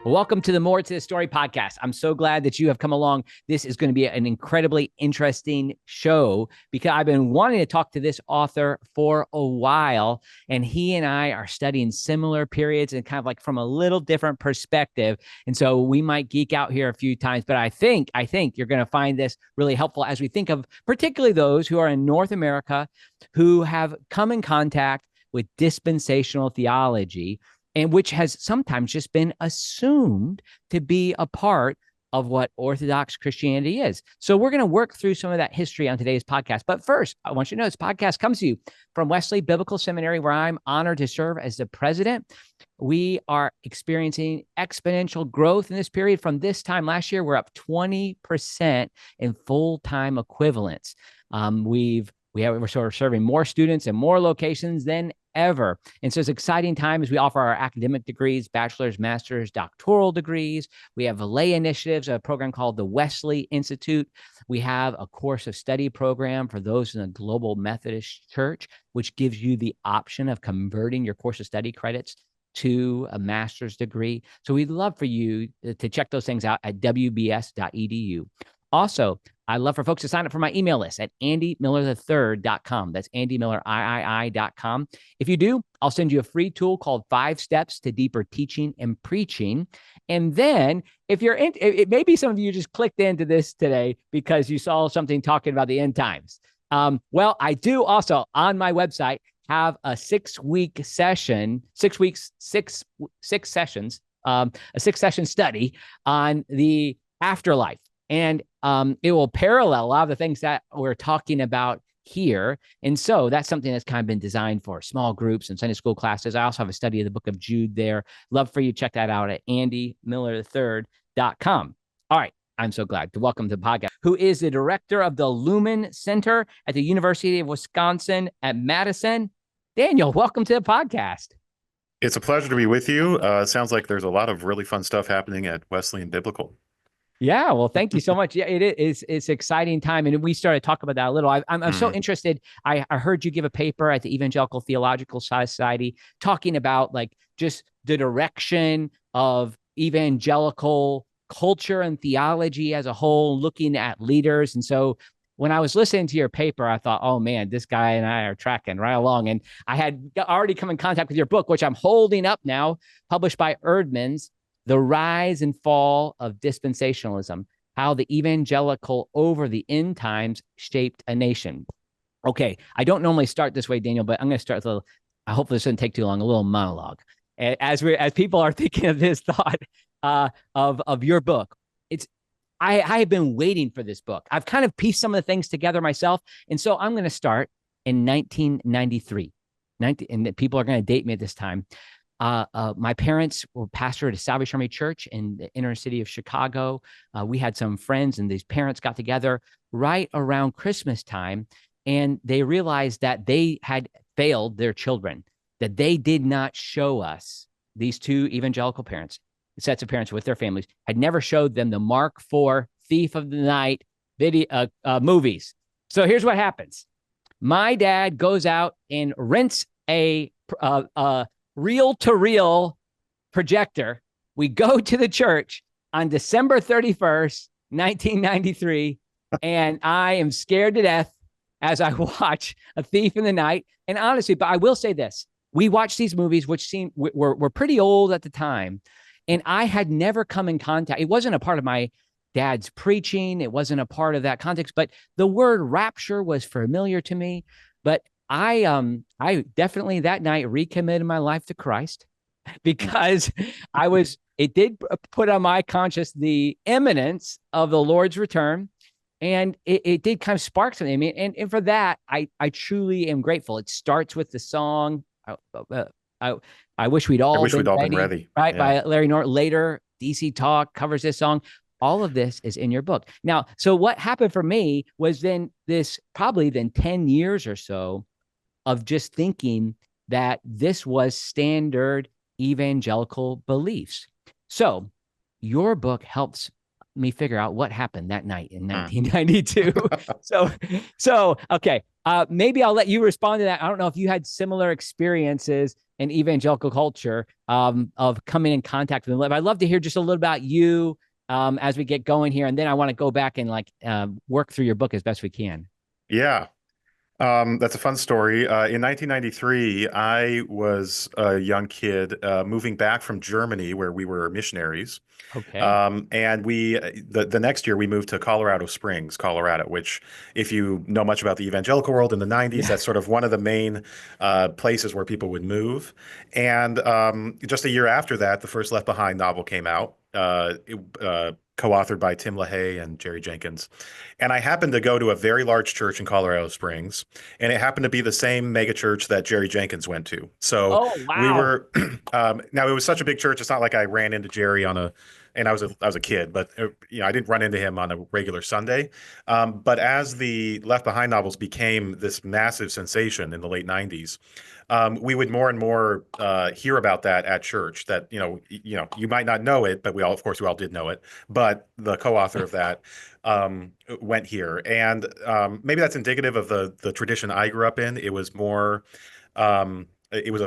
Welcome to the More to the Story podcast. I'm so glad that you have come along. This is going to be an incredibly interesting show because I've been wanting to talk to this author for a while, and he and I are studying similar periods and kind of like from a little different perspective. And so we might geek out here a few times, but I think you're going to find this really helpful as we think of particularly those who are in North America who have come in contact with dispensational theology, and which has sometimes just been assumed to be a part of what Orthodox Christianity is. So we're going to work through some of that history on today's podcast. But first, I want you to know this podcast comes to you from Wesley Biblical Seminary, where I'm honored to serve as the president. We are experiencing exponential growth in this period. From this time last year, we're up 20% in full-time equivalents. We're sort of serving more students in more locations than ever. And so it's an exciting time as we offer our academic degrees, bachelor's, master's, doctoral degrees. We have lay initiatives, a program called the Wesley Institute. We have a course of study program for those in the Global Methodist Church, which gives you the option of converting your course of study credits to a master's degree. So we'd love for you to check those things out at wbs.edu. Also, I'd love for folks to sign up for my email list at andymillerthird.com. That's andymillerii.com. If you do, I'll send you a free tool called 5 Steps to Deeper Teaching and Preaching. And then if you're in, maybe some of you just clicked into this today because you saw something talking about the end times. Well, I do also on my website have a 6-week session, 6 weeks, six sessions, a 6-session study on the afterlife. And it will parallel a lot of the things that we're talking about here. And so that's something that's kind of been designed for small groups and Sunday school classes. I also have a study of the book of Jude there. Love for you to check that out at andymillerthird.com. All right. I'm so glad to welcome to the podcast, who is the director of the Lumen Center at the University of Wisconsin at Madison. Daniel, welcome to the podcast. It's a pleasure to be with you. It sounds like there's a lot of really fun stuff happening at Wesleyan Biblical. Yeah, well, thank you so much. Yeah, it is. It's an exciting time, and we started to talk about that a little. I'm so interested. I heard you give a paper at the Evangelical Theological Society talking about like just the direction of evangelical culture and theology as a whole, looking at leaders. And so when I was listening to your paper, I thought, oh man, this guy and I are tracking right along. And I had already come in contact with your book, which I'm holding up now, published by Eerdmans, The Rise and Fall of Dispensationalism, How the Evangelical Over the End Times Shaped a Nation. Okay, I don't normally start this way, Daniel, but I'm going to start with a little, I hope this doesn't take too long, a little monologue. As people are thinking of this thought of your book, I have been waiting for this book. I've kind of pieced some of the things together myself. And so I'm going to start in 1993. And people are going to date me at this time. My parents were pastor at a Salvation Army church in the inner city of Chicago. We had some friends, and these parents got together right around Christmas time, and they realized that they had failed their children, that they did not show us, these two evangelical parents, sets of parents with their families, had never showed them the Mark IV Thief of the Night video movies. So here's what happens. My dad goes out and rents a reel-to-reel projector. We go to the church on December 31st, 1993, and I am scared to death as I watch A Thief in the Night. And honestly, but I will say this, we watched these movies, which were pretty old at the time, and I had never come in contact. It wasn't a part of my dad's preaching. It wasn't a part of that context, but the word rapture was familiar to me. But I definitely that night recommitted my life to Christ because it did put on my conscience the imminence of the Lord's return. And it did kind of spark something. I mean, and for that, I truly am grateful. It starts with the song, I wish we'd all been ready. Right. Yeah. By Larry Norton. Later, DC Talk covers this song. All of this is in your book. Now, so what happened for me was then 10 years or so of just thinking that this was standard evangelical beliefs. So your book helps me figure out what happened that night in 1992. So, okay. Maybe I'll let you respond to that. I don't know if you had similar experiences in evangelical culture of coming in contact with them. I'd love to hear just a little about you as we get going here, and then I want to go back and like work through your book as best we can. Yeah. That's a fun story. In 1993, I was a young kid moving back from Germany, where we were missionaries. Okay. And the next year we moved to Colorado Springs, Colorado, which, if you know much about the evangelical world in the 90s, Yeah. that's sort of one of the main places where people would move. And just a year after that, the first Left Behind novel came out, co-authored by Tim LaHaye and Jerry Jenkins. And I happened to go to a very large church in Colorado Springs, and it happened to be the same mega church that Jerry Jenkins went to. So Oh we wow. were now it was such a big church. It's not like I ran into Jerry on a and I was a kid, but I didn't run into him on a regular Sunday. But as the Left Behind novels became this massive sensation in the late '90s, we would more and more hear about that at church. That you might not know it, but of course, we all did know it. But the co-author of that went here, and maybe that's indicative of the tradition I grew up in. It was more, it was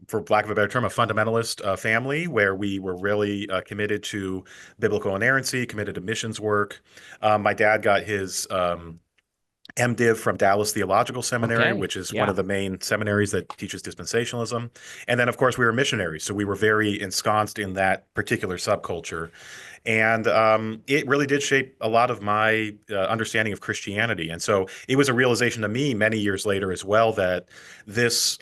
for lack of a better term, a fundamentalist family where we were really committed to biblical inerrancy, committed to missions work. My dad got his MDiv from Dallas Theological Seminary, Okay. which is one Yeah. of the main seminaries that teaches dispensationalism. And then, of course, we were missionaries, so we were very ensconced in that particular subculture. And it really did shape a lot of my understanding of Christianity. And so it was a realization to me many years later as well that this,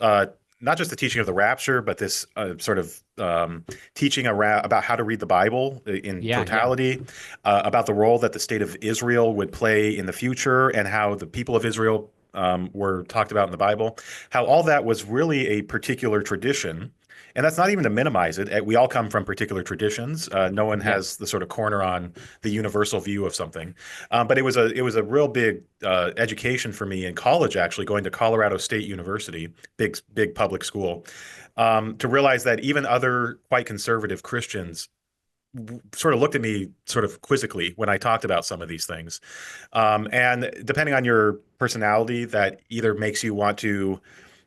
not just the teaching of the rapture, but this sort of teaching around about how to read the Bible in Yeah. Yeah. totality, about the role that the state of Israel would play in the future, and how the people of Israel were talked about in the Bible, how all that was really a particular tradition. And that's not even to minimize it. We all come from particular traditions. No one Yeah. has the sort of corner on the universal view of something. But it was a real big education for me in college, actually going to Colorado State University, big public school, to realize that even other quite conservative Christians sort of looked at me sort of quizzically when I talked about some of these things. And depending on your personality, that either makes you want to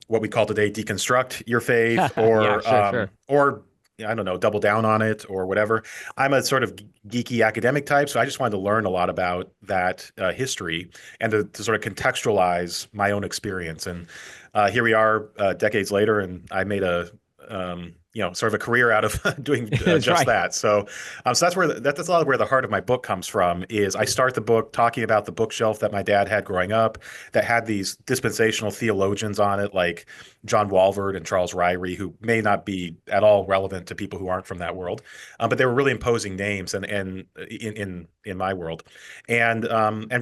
what we call today deconstruct your faith, Yeah. Sure. Sure. or I don't know, double down on it or whatever. I'm a sort of geeky academic type, so I just wanted to learn a lot about that history and to sort of contextualize my own experience. And here we are, decades later, and I made a sort of a career out of doing That's just right. that. So that's where that's a lot of where the heart of my book comes from. Is I start the book talking about the bookshelf that my dad had growing up, that had these dispensational theologians on it, like John Walvoord and Charles Ryrie, who may not be at all relevant to people who aren't from that world, but they were really imposing names and in my world, and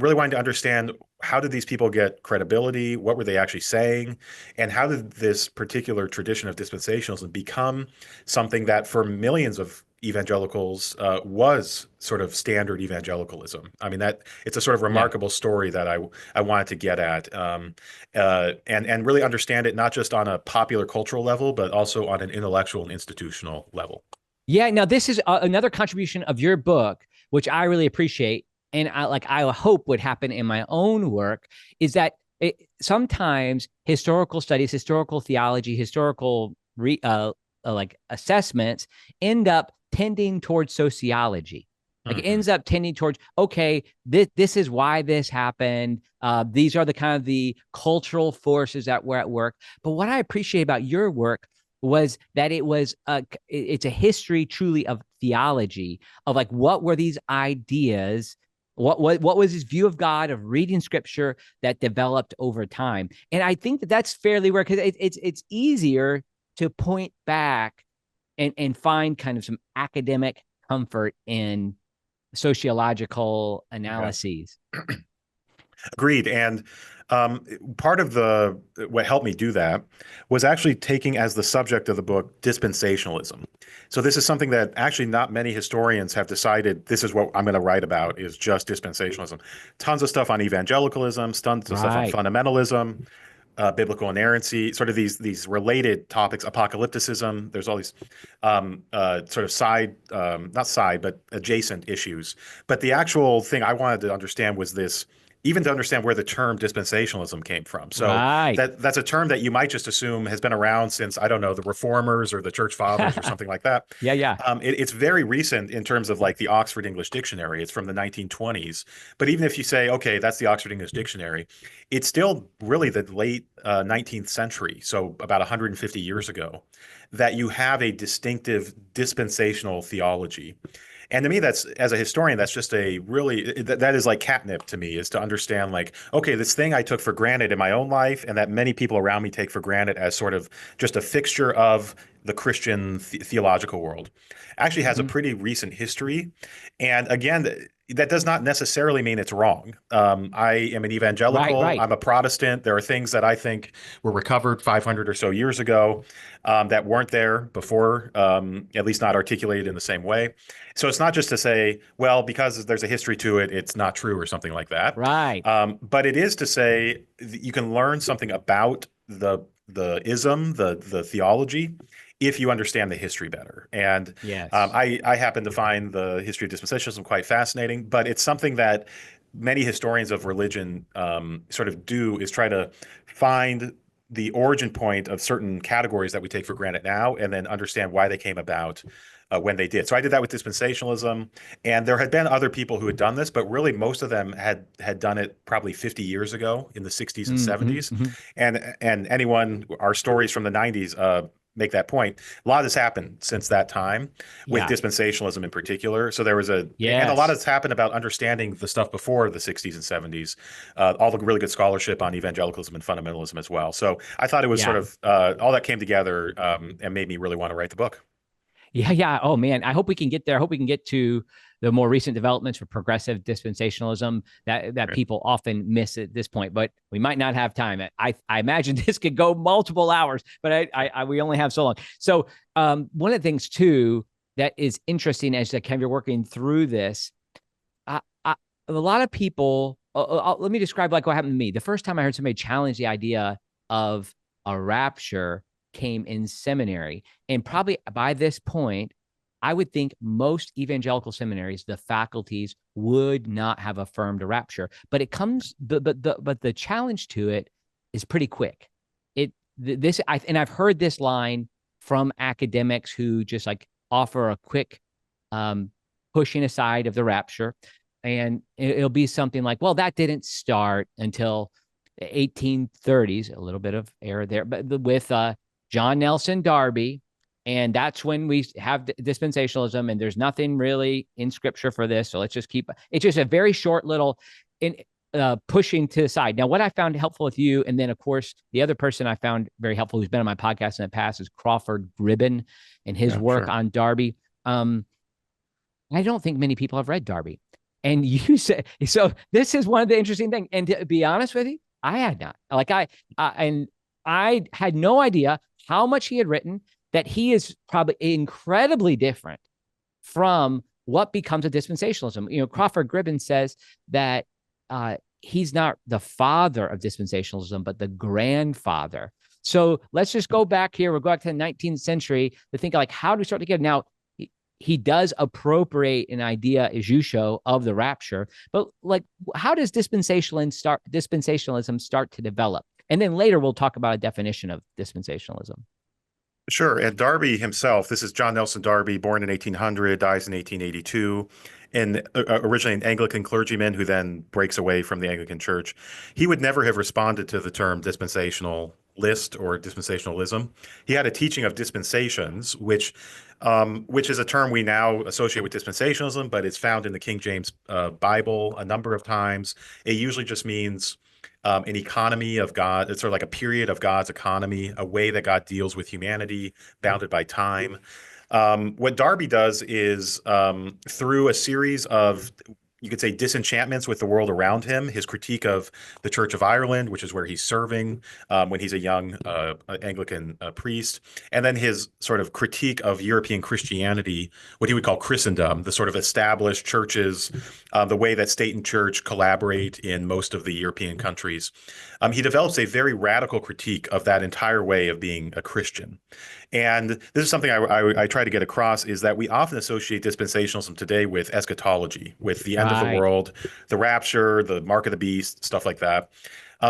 really wanting to understand how did these people get credibility, what were they actually saying, and how did this particular tradition of dispensationalism become something that for millions of evangelicals was sort of standard evangelicalism. I mean, that it's a sort of Yeah. remarkable story that I wanted to get at, and really understand it not just on a popular cultural level, but also on an intellectual and institutional level. Yeah. Now, this is another contribution of your book, which I really appreciate, and I hope would happen in my own work is that sometimes historical studies, historical theology, historical like assessments end up tending towards sociology. Like it Hmm. ends up tending towards, okay, this is why this happened. These are the kind of the cultural forces that were at work. But what I appreciate about your work was that it's a history truly of theology, of like what were these ideas, what was his view of God, of reading scripture that developed over time. And I think that that's fairly rare because it's easier to point back and find kind of some academic comfort in sociological Yeah. analyses. Agreed. And part of the what helped me do that was actually taking as the subject of the book dispensationalism. So this is something that actually not many historians have decided this is what I'm going to write about is just dispensationalism. Tons of stuff on evangelicalism, tons of stuff on Right. fundamentalism, biblical inerrancy, sort of these related topics, apocalypticism. There's all these sort of side, not side, but adjacent issues. But the actual thing I wanted to understand was this even to understand where the term dispensationalism came from. So Right. that's a term that you might just assume has been around since, I don't know, the Reformers or the Church Fathers or something like that. Yeah, yeah. It's very recent in terms of like the Oxford English Dictionary. It's from the 1920s. But even if you say, okay, that's the Oxford English Dictionary, it's still really the late 19th century, so about 150 years ago, that you have a distinctive dispensational theology. And to me, that's, as a historian, that's just a really, that is like catnip to me, is to understand like, okay, this thing I took for granted in my own life and that many people around me take for granted as sort of just a fixture of the Christian theological world, actually has a Mhm. pretty recent history. And again, that does not necessarily mean it's wrong. I am an Right, evangelical. right. I'm a Protestant. There are things that I think were recovered 500 or so years ago that weren't there before, at least not articulated in the same way. So it's not just to say, well, because there's a history to it, it's not true or something like that. Right. But it is to say you can learn something about the ism, the theology, if you understand the history better. And Yes. I happen to find the history of dispensationalism quite fascinating, but it's something that many historians of religion sort of do, is try to find the origin point of certain categories that we take for granted now, and then understand why they came about when they did. So I did that with dispensationalism, and there had been other people who had done this, but really most of them had done it probably 50 years ago in the 60s and Hmm. 70s. Hmm. And anyone, our stories from the 90s make that point. A lot has happened since that time with Yeah. dispensationalism in particular. So there was and a lot Yes. has happened about understanding the stuff before the 60s and 70s, all the really good scholarship on evangelicalism and fundamentalism as well. So I thought it was sort Yeah. of all that came together and made me really want to write the book. Yeah, yeah. Oh man, I hope we can get there. I hope we can get to the more recent developments for progressive dispensationalism that Right. people often miss at this point. But we might not have time. I imagine this could go multiple hours, but we only have so long. So one of the things too that is interesting as the kind of you're working through this, a lot of people. Let me describe like what happened to me. The first time I heard somebody challenge the idea of a rapture came in seminary. And probably by this point, I would think most evangelical seminaries, the faculties would not have affirmed a rapture. But it comes, but the challenge to it is pretty quick. And I've heard this line from academics who just like offer a quick um, pushing aside of the rapture, and it'll be something like, well, that didn't start until 1830s, a little bit of error there, but with John Nelson Darby. And that's when we have dispensationalism, and there's nothing really in scripture for this. So let's just keep it's just a very short little in pushing to the side. Now, what I found helpful with you, and then of course, the other person I found very helpful who's been on my podcast in the past is Crawford Gribben and his Yeah, work sure. on Darby. I don't think many people have read Darby. And you said so. This is one of the interesting things. And to be honest with you, I had not. And I had no idea how much he had written. That he is probably incredibly different from what becomes a dispensationalism. You know, Crawford Gribben says that he's not the father of dispensationalism, but the grandfather. So let's just go back here. We'll go back to the 19th century to think like, how do we start together? Now, he does appropriate an idea, as you show, of the rapture. But like, how does dispensationalism start to develop? And then later we'll talk about a definition of dispensationalism. Sure. And Darby himself, this is John Nelson Darby, born in 1800, dies in 1882, and originally an Anglican clergyman who then breaks away from the Anglican Church. He would never have responded to the term dispensational list or dispensationalism. He had a teaching of dispensations, which is a term we now associate with dispensationalism, but it's found in the King James Bible a number of times. It usually just means an economy of God. It's sort of like a period of God's economy, a way that God deals with humanity, bounded by time. What Darby does is through a series of, you could say, disenchantments with the world around him, his critique of the Church of Ireland, which is where he's serving when he's a young Anglican priest, and then his sort of critique of European Christianity, what he would call Christendom, the sort of established churches, the way that state and church collaborate in most of the European countries. He develops a very radical critique of that entire way of being a Christian. And this is something I try to get across, is that we often associate dispensationalism today with eschatology, with the end end of the Right. world, the rapture, the mark of the beast, stuff like that.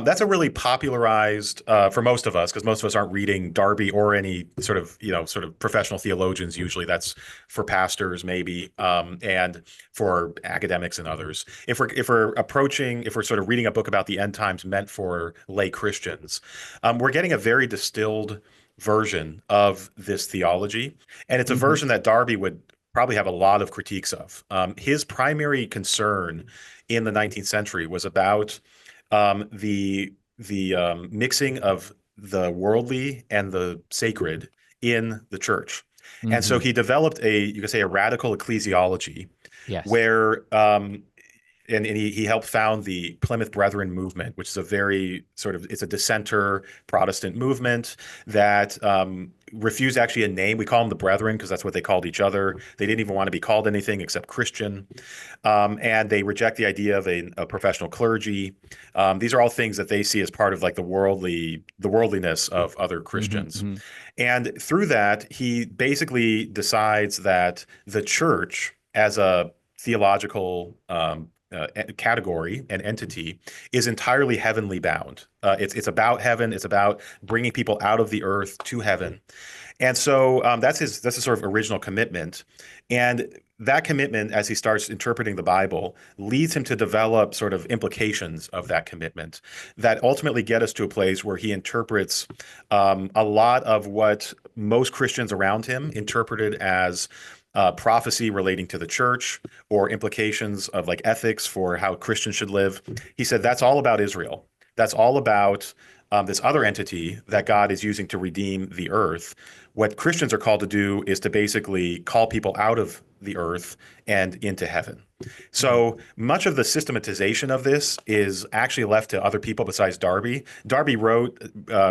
That's a really popularized for most of us, because most of us aren't reading Darby or any sort of sort of professional theologians. Usually, that's for pastors, maybe, and for academics and others. If we're sort of reading a book about the end times meant for lay Christians, we're getting a very distilled version of this theology, and it's a Hmm. version that Darby would probably have a lot of critiques of. His primary concern in the 19th century was about the mixing of the worldly and the sacred in the church. And so Hmm. he developed you could say, a radical ecclesiology Yes. where and he helped found the Plymouth Brethren movement, which is a very sort of, it's a dissenter Protestant movement that refused actually a name. We call them the Brethren because that's what they called each other. They didn't even want to be called anything except Christian. And they reject the idea of a professional clergy. These are all things that they see as part of like the worldliness of other Hmm. Christians. Hmm. And through that, he basically decides that the church, as a theological category and entity, is entirely heavenly bound. It's about heaven. It's about bringing people out of the earth to heaven. And so that's his sort of original commitment. And that commitment, as he starts interpreting the Bible, leads him to develop sort of implications of that commitment that ultimately get us to a place where he interprets a lot of what most Christians around him interpreted as prophecy relating to the church or implications of like ethics for how Christians should live. He said that's all about Israel. That's all about this other entity that God is using to redeem the earth. What Christians are called to do is to basically call people out of the earth and into heaven. So much of the systematization of this is actually left to other people besides Darby. Darby wrote,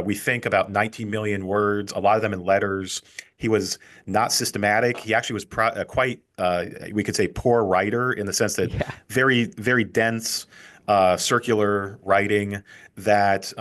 we think, about 19 million words, a lot of them in letters. He was not systematic. He actually was quite, we could say, poor writer, in the sense that Yeah. very, very dense, circular writing that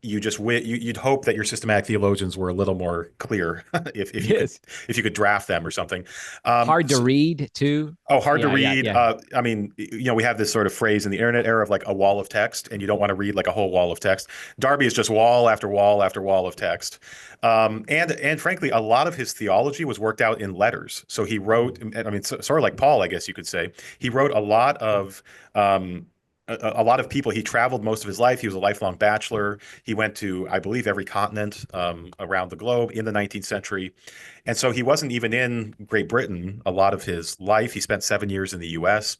you'd hope that your systematic theologians were a little more clear if you could Yes. draft them or something. Hard to So, read too. oh, hard to Yeah. Yeah. read. Yeah. I mean, we have this sort of phrase in the internet era of like a wall of text, and you don't want to read like a whole wall of text. Darby is just wall after wall after wall of text. And frankly, a lot of his theology was worked out in letters. So he wrote, I mean, sort of like Paul, I guess you could say. He wrote a lot of a lot of people. He traveled most of his life. He was a lifelong bachelor. He went to, I believe, every continent around the globe in the 19th century. And so he wasn't even in Great Britain a lot of his life. He spent 7 years in the U.S.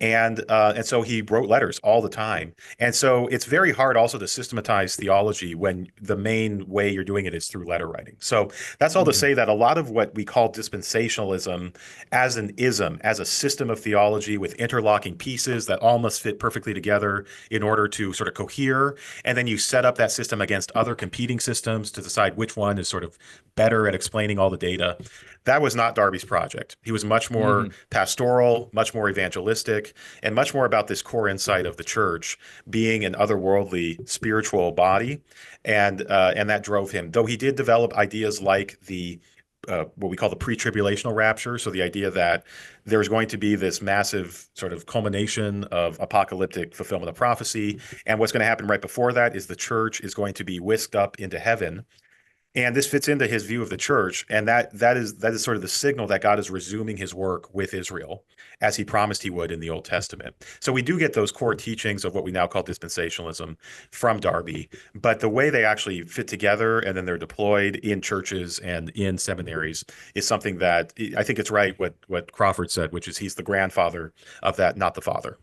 And so he wrote letters all the time. And so it's very hard also to systematize theology when the main way you're doing it is through letter writing. So that's all to Mhm. say that a lot of what we call dispensationalism as an ism, as a system of theology with interlocking pieces that all must fit perfectly together in order to sort of cohere, and then you set up that system against other competing systems to decide which one is sort of better at explaining all the data. That was not Darby's project. He was much more Mhm. pastoral, much more evangelistic, and much more about this core insight of the church being an otherworldly spiritual body, and that drove him. Though he did develop ideas like the what we call the pre-tribulational rapture. So the idea that there's going to be this massive sort of culmination of apocalyptic fulfillment of prophecy, and what's going to happen right before that is the church is going to be whisked up into heaven. And this fits into his view of the church, and that is sort of the signal that God is resuming his work with Israel as he promised he would in the Old Testament. So we do get those core teachings of what we now call dispensationalism from Darby, but the way they actually fit together and then they're deployed in churches and in seminaries is something that I think it's right what Crawford said, which is he's the grandfather of that, not the father.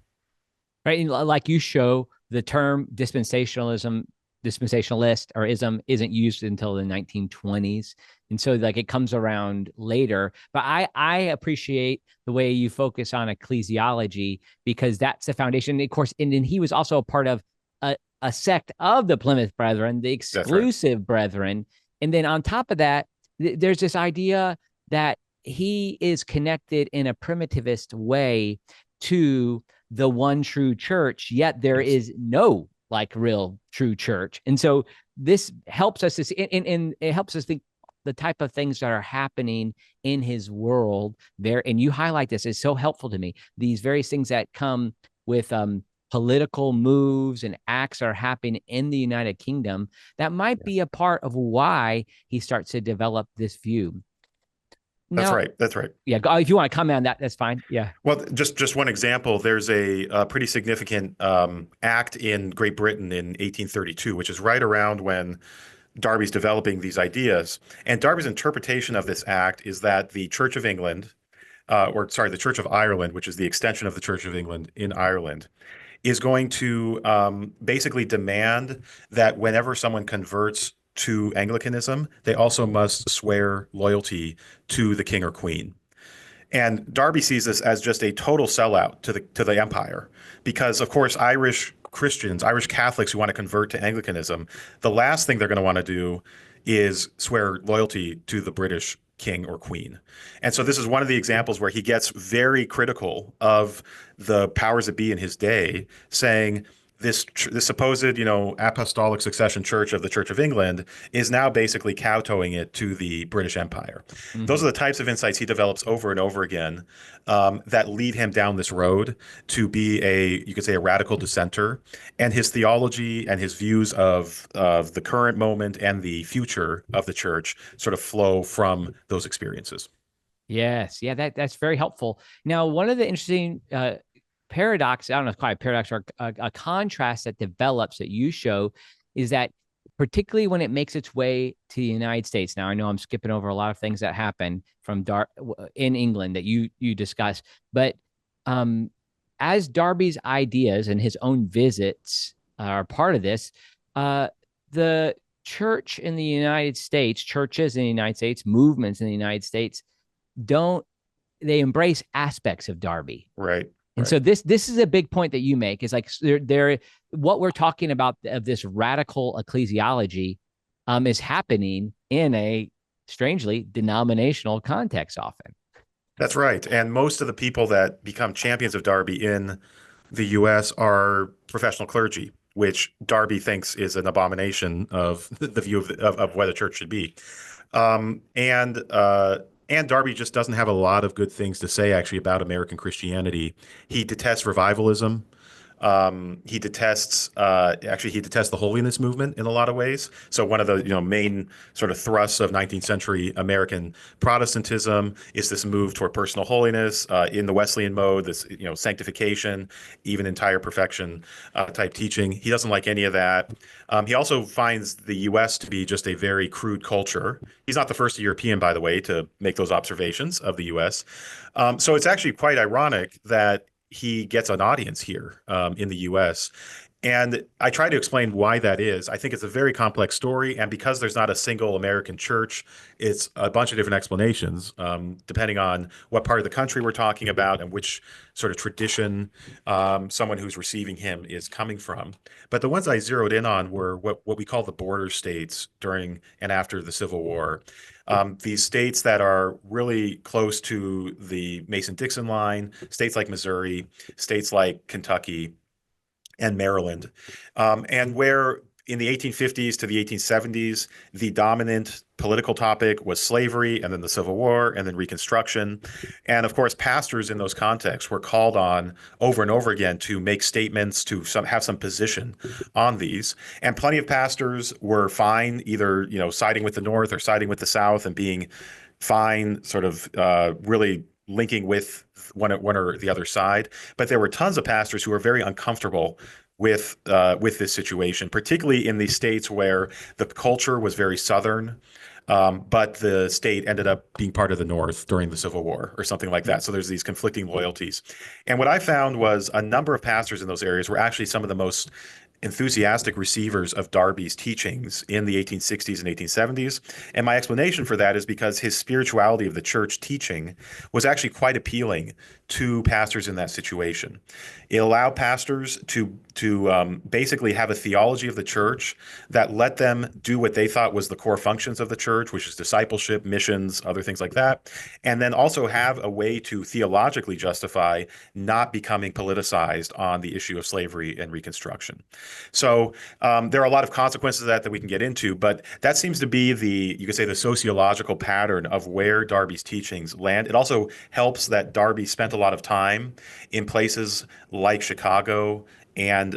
Right. And like you show, the term dispensationalism, dispensationalist or ism isn't used until the 1920s. And so like it comes around later. But I appreciate the way you focus on ecclesiology, because that's the foundation. Of course, and then he was also a part of a sect of the Plymouth Brethren, the That's right. exclusive brethren. And then on top of that, there's this idea that he is connected in a primitivist way to the one true church, yet there Yes. is no like real true church. And so this helps us to see, and it helps us think the type of things that are happening in his world there. And you highlight this, it's so helpful to me. These various things that come with political moves and acts are happening in the United Kingdom that might be a part of why he starts to develop this view. That's Now, right. That's right. yeah, if you want to comment on that, that's fine. Yeah. Well, just one example. There's a pretty significant act in Great Britain in 1832, which is right around when Darby's developing these ideas. And Darby's interpretation of this act is that the Church of England, the Church of Ireland, which is the extension of the Church of England in Ireland, is going to basically demand that whenever someone converts to Anglicanism, they also must swear loyalty to the king or queen. And Darby sees this as just a total sellout to the empire, because of course Irish Christians, Irish Catholics who want to convert to Anglicanism, the last thing they're going to want to do is swear loyalty to the British king or queen. And so this is one of the examples where he gets very critical of the powers that be in his day, saying this supposed, apostolic succession church of the Church of England is now basically kowtowing it to the British Empire. Those are the types of insights he develops over and over again that lead him down this road to be you could say, a radical dissenter. And his theology and his views of the current moment and the future of the church sort of flow from those experiences. Yes. Yeah, that's very helpful. Now, one of the interesting paradox, I don't know if it's quite a paradox or a contrast that develops that you show is that particularly when it makes its way to the United States. Now, I know I'm skipping over a lot of things that happen in England that you discuss, but as Darby's ideas and his own visits are part of this, the church in the United States, churches in the United States, movements in the United States, they embrace aspects of Darby. Right. And so this is a big point that you make is like what we're talking about of this radical ecclesiology is happening in a strangely denominational context often. That's right. And most of the people that become champions of Darby in the U.S. are professional clergy, which Darby thinks is an abomination of the view of what a church should be. And Darby just doesn't have a lot of good things to say, actually, about American Christianity. He detests revivalism. He detests the holiness movement in a lot of ways. So one of the main sort of thrusts of 19th century American Protestantism is this move toward personal holiness in the Wesleyan mode, this sanctification, even entire perfection type teaching. He doesn't like any of that. He also finds the U.S. to be just a very crude culture. He's not the first European, by the way, to make those observations of the U.S. So it's actually quite ironic that he gets an audience here in the U.S. And I try to explain why that is. I think it's a very complex story. And because there's not a single American church, it's a bunch of different explanations, depending on what part of the country we're talking about and which sort of tradition someone who's receiving him is coming from. But the ones I zeroed in on were what we call the border states during and after the Civil War. These states that are really close to the Mason-Dixon line, states like Missouri, states like Kentucky, and Maryland, and where in the 1850s to the 1870s, the dominant political topic was slavery, and then the Civil War, and then Reconstruction. And of course, pastors in those contexts were called on over and over again to make statements, to have some position on these. And plenty of pastors were fine, either siding with the North or siding with the South, and being fine, sort of really linking with one or the other side. But there were tons of pastors who were very uncomfortable with this situation, particularly in the states where the culture was very Southern, but the state ended up being part of the North during the Civil War or something like that. So there's these conflicting loyalties. And what I found was a number of pastors in those areas were actually some of the most enthusiastic receivers of Darby's teachings in the 1860s and 1870s. And my explanation for that is because his spirituality of the church teaching was actually quite appealing to pastors in that situation. It allowed pastors to basically have a theology of the church that let them do what they thought was the core functions of the church, which is discipleship, missions, other things like that, and then also have a way to theologically justify not becoming politicized on the issue of slavery and Reconstruction. So there are a lot of consequences of that we can get into, but that seems to be you could say, the sociological pattern of where Darby's teachings land. It also helps that Darby spent a lot of time in places like Chicago and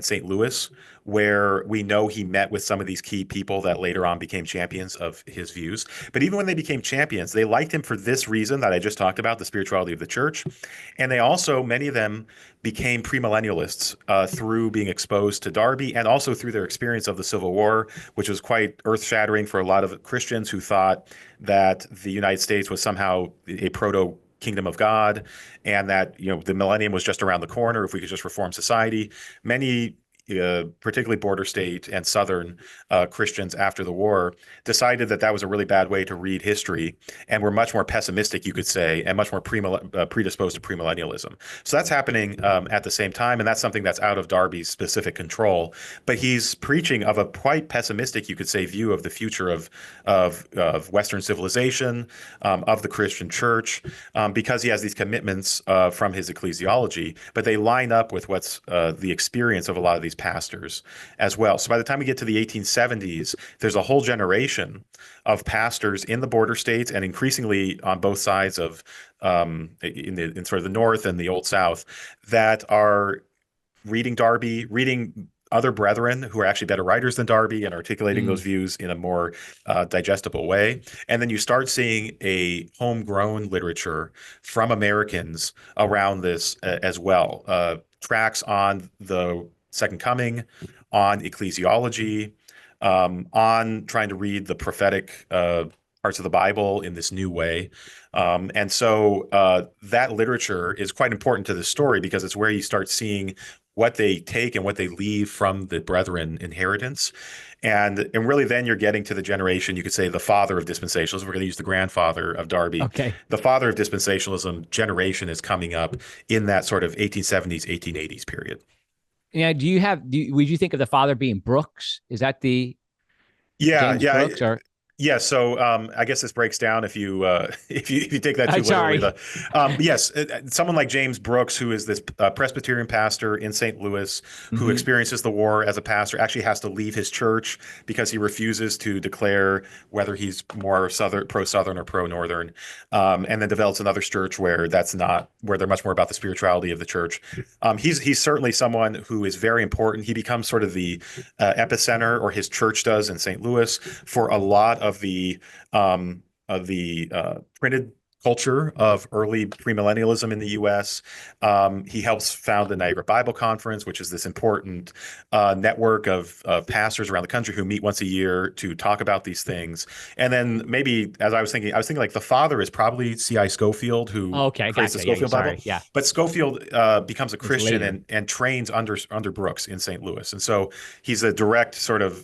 St. Louis, where we know he met with some of these key people that later on became champions of his views. But even when they became champions, they liked him for this reason that I just talked about, the spirituality of the church. And they also, many of them, became premillennialists through being exposed to Darby and also through their experience of the Civil War, which was quite earth-shattering for a lot of Christians who thought that the United States was somehow a proto kingdom of God, and that the millennium was just around the corner if we could just reform society. Many particularly border state and Southern Christians after the war, decided that that was a really bad way to read history and were much more pessimistic, you could say, and much more predisposed to premillennialism. So that's happening at the same time, and that's something that's out of Darby's specific control. But he's preaching of a quite pessimistic, you could say, view of the future of Western civilization, of the Christian church, because he has these commitments from his ecclesiology, but they line up with what's the experience of a lot of these pastors as well. So by the time we get to the 1870s, there's a whole generation of pastors in the border states and increasingly on both sides of in sort of the North and the Old South that are reading Darby, reading other brethren who are actually better writers than Darby and articulating those views in a more digestible way. And then you start seeing a homegrown literature from Americans around this as well. Tracks on the Second Coming, on ecclesiology, on trying to read the prophetic parts of the Bible in this new way. And so that literature is quite important to the story because it's where you start seeing what they take and what they leave from the brethren inheritance. And really then you're getting to the generation, you could say the father of dispensationalism. We're going to use the grandfather of Darby. Okay. The father of dispensationalism generation is coming up in that sort of 1870s, 1880s period. Yeah. Would you think of the father being Brooks? Is that the Yeah, James yeah. Brooks or? Yeah, so I guess this breaks down if you if you take that too Sorry. literally. Yes, someone like James Brooks, who is this Presbyterian pastor in St. Louis, who experiences the war as a pastor, actually has to leave his church because he refuses to declare whether he's more Southern, pro-Southern or pro-Northern, and then develops another church where they're much more about the spirituality of the church. He's certainly someone who is very important. He becomes sort of the epicenter, or his church does in St. Louis, for a lot of the printed culture of early premillennialism in the U.S. He helps found the Niagara Bible Conference, which is this important network of pastors around the country who meet once a year to talk about these things. And then maybe, as I was thinking like the father is probably C.I. Scofield, who Okay, creates gotcha. the Scofield Bible. Yeah. But Scofield becomes a Christian later. and trains under Brooks in St. Louis. And so he's a direct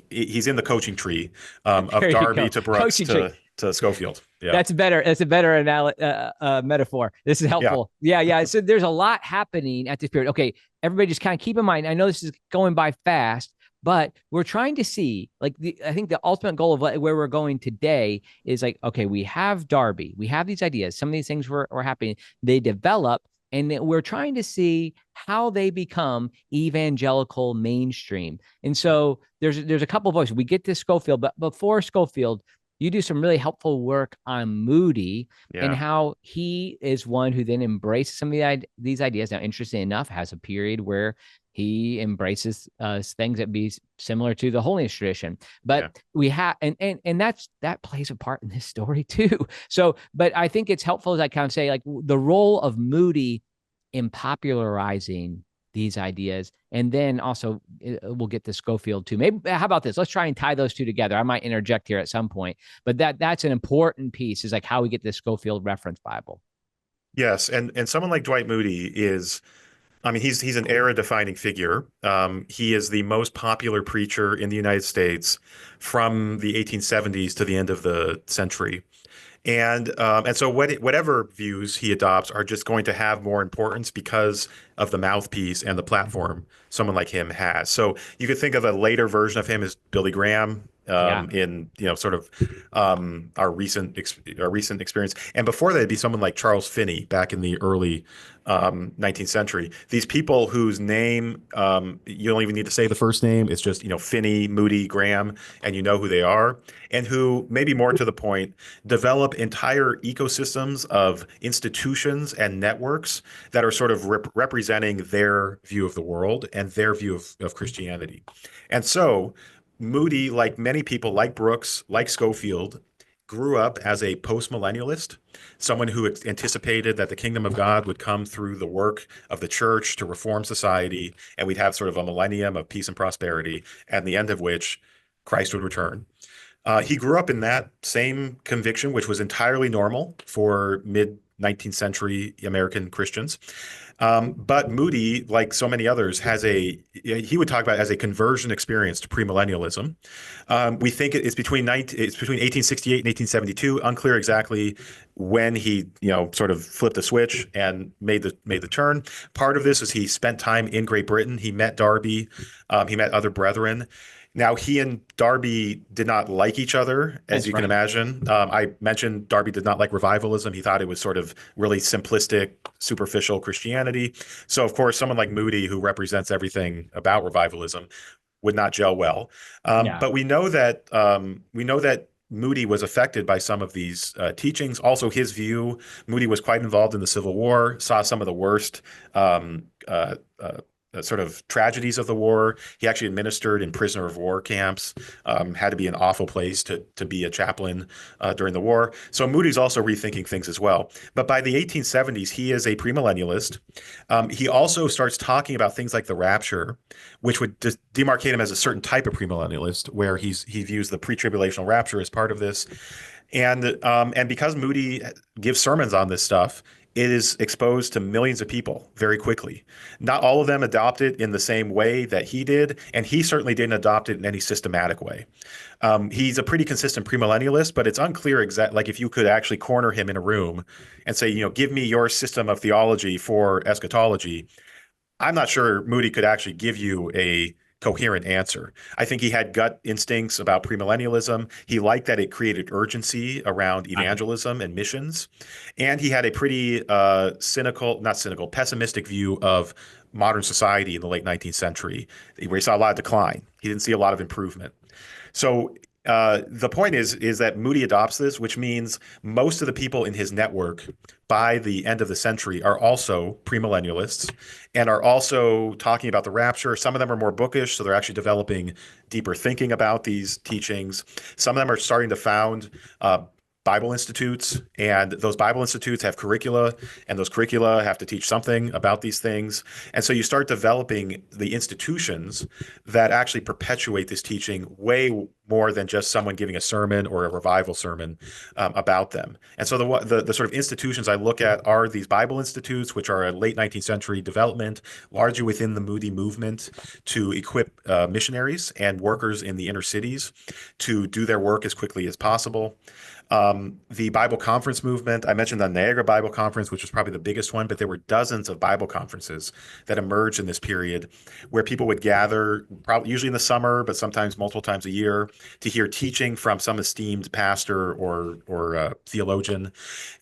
he's in the coaching tree of There you Darby go. to Brooks to Scofield. Yeah. That's better. That's a better metaphor. This is helpful. Yeah. So there's a lot happening at this period. Okay, everybody, just kind of keep in mind. I know this is going by fast, but we're trying to see, like, I think the ultimate goal of where we're going today is like, okay, we have Darby, we have these ideas. Some of these things were happening. They develop, and we're trying to see how they become evangelical mainstream. And so there's a couple of voices. We get to Scofield, but before Scofield, you do some really helpful work on Moody and how he is one who then embraces some of these ideas. Now, interesting enough, has a period where he embraces things that be similar to the holiness tradition. But we have, and that plays a part in this story too. So, but I think it's helpful, as I kind of say, like the role of Moody in popularizing these ideas. And then also we'll get to Scofield too. Maybe, how about this? Let's try and tie those two together. I might interject here at some point, but that's an important piece, is like how we get the Scofield reference Bible. Yes. And someone like Dwight Moody is, I mean, he's an era-defining figure. He is the most popular preacher in the United States from the 1870s to the end of the century. And so whatever views he adopts are just going to have more importance because of the mouthpiece and the platform someone like him has. So you could think of a later version of him as Billy Graham, Yeah. in sort of our recent experience, and before that, it'd be someone like Charles Finney back in the early 19th century. These people whose name, you don't even need to say the first name. It's just, Finney, Moody, Graham, and you know who they are, and who, maybe more to the point, develop entire ecosystems of institutions and networks that are sort of representing their view of the world and their view of Christianity. And so Moody, like many people, like Brooks, like Scofield, grew up as a postmillennialist, someone who anticipated that the kingdom of God would come through the work of the church to reform society, and we'd have sort of a millennium of peace and prosperity, at the end of which Christ would return. He grew up in that same conviction, which was entirely normal for mid 19th century American Christians. But Moody, like so many others, he would talk about it as a conversion experience to premillennialism. We think it's between 1868 and 1872. Unclear exactly when he, sort of flipped the switch and made the turn. Part of this is he spent time in Great Britain. He met Darby. He met other brethren. Now, he and Darby did not like each other, as That's you can right. imagine. I mentioned Darby did not like revivalism. He thought it was sort of really simplistic, superficial Christianity. So, of course, someone like Moody, who represents everything about revivalism, would not gel well. Yeah. But we know that Moody was affected by some of these teachings. Also, his view, Moody was quite involved in the Civil War, saw some of the worst sort of tragedies of the war. He actually administered in prisoner of war camps, had to be an awful place to be a chaplain during the war. So Moody's also rethinking things as well. But by the 1870s, he is a premillennialist. He also starts talking about things like the rapture, which would demarcate him as a certain type of premillennialist, where he views the pre-tribulational rapture as part of this. And because Moody gives sermons on this stuff, it is exposed to millions of people very quickly. Not all of them adopt it in the same way that he did, and he certainly didn't adopt it in any systematic way. He's a pretty consistent premillennialist, but it's unclear like if you could actually corner him in a room and say, give me your system of theology for eschatology. I'm not sure Moody could actually give you a coherent answer. I think he had gut instincts about premillennialism. He liked that it created urgency around Right. evangelism and missions. And he had a pretty pessimistic view of modern society in the late 19th century, where he saw a lot of decline. He didn't see a lot of improvement. So the point is that Moody adopts this, which means most of the people in his network by the end of the century are also premillennialists and are also talking about the rapture. Some of them are more bookish, so they're actually developing deeper thinking about these teachings. Some of them are starting to found Bible institutes, and those Bible institutes have curricula, and those curricula have to teach something about these things. And so you start developing the institutions that actually perpetuate this teaching way more than just someone giving a sermon or a revival sermon about them. And so the sort of institutions I look at are these Bible institutes, which are a late 19th century development, largely within the Moody movement, to equip missionaries and workers in the inner cities to do their work as quickly as possible. The Bible conference movement, I mentioned the Niagara Bible Conference, which was probably the biggest one, but there were dozens of Bible conferences that emerged in this period where people would gather, probably usually in the summer, but sometimes multiple times a year, to hear teaching from some esteemed pastor or theologian.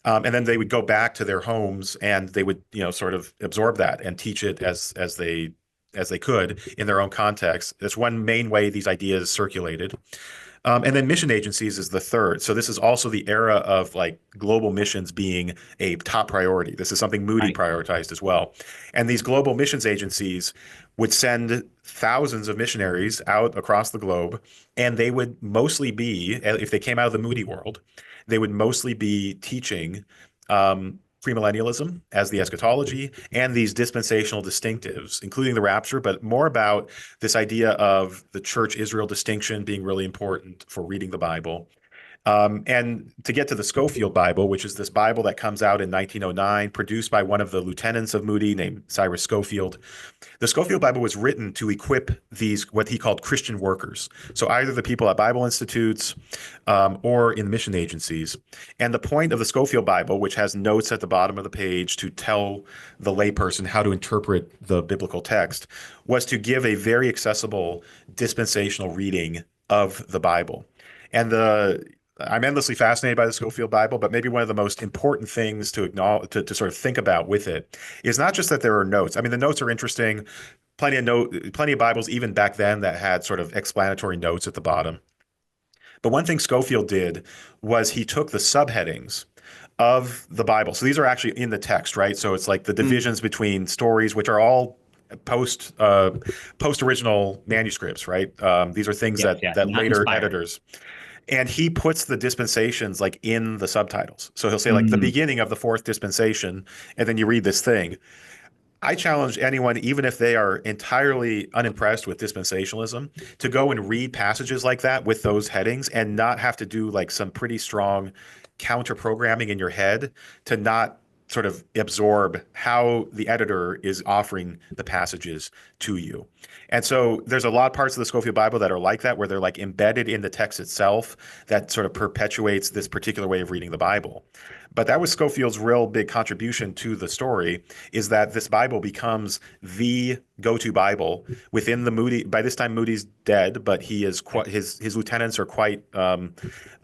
And then they would go back to their homes and they would, sort of absorb that and teach it as they could in their own context. That's one main way these ideas circulated. And then mission agencies is the third. So this is also the era of like global missions being a top priority. This is something Moody Right. prioritized as well. And these global missions agencies would send thousands of missionaries out across the globe, and they would mostly be, if they came out of the Moody world, they would mostly be teaching premillennialism as the eschatology and these dispensational distinctives, including the rapture, but more about this idea of the church Israel distinction being really important for reading the Bible. And to get to the Scofield Bible, which is this Bible that comes out in 1909, produced by one of the lieutenants of Moody named Cyrus Scofield. The Scofield Bible was written to equip these, what he called Christian workers. So either the people at Bible institutes or in mission agencies. And the point of the Scofield Bible, which has notes at the bottom of the page to tell the layperson how to interpret the biblical text, was to give a very accessible dispensational reading of the Bible. And I'm endlessly fascinated by the Scofield Bible, but maybe one of the most important things to acknowledge, to sort of think about with it is not just that there are notes. I mean, the notes are interesting. Plenty of Bibles even back then that had sort of explanatory notes at the bottom. But one thing Scofield did was he took the subheadings of the Bible. So these are actually in the text, right? So it's like the divisions between stories, which are all post original manuscripts, right? These are things that later inspired editors. And he puts the dispensations like in the subtitles. So he'll say like the beginning of the fourth dispensation, and then you read this thing. I challenge anyone, even if they are entirely unimpressed with dispensationalism, to go and read passages like that with those headings and not have to do like some pretty strong counter programming in your head to not sort of absorb how the editor is offering the passages to you. And so there's a lot of parts of the Scofield Bible that are like that, where they're like embedded in the text itself that sort of perpetuates this particular way of reading the Bible. But that was Scofield's real big contribution to the story, is that this Bible becomes the go-to Bible within the Moody. By this time, Moody's dead, but he is quite, his lieutenants are quite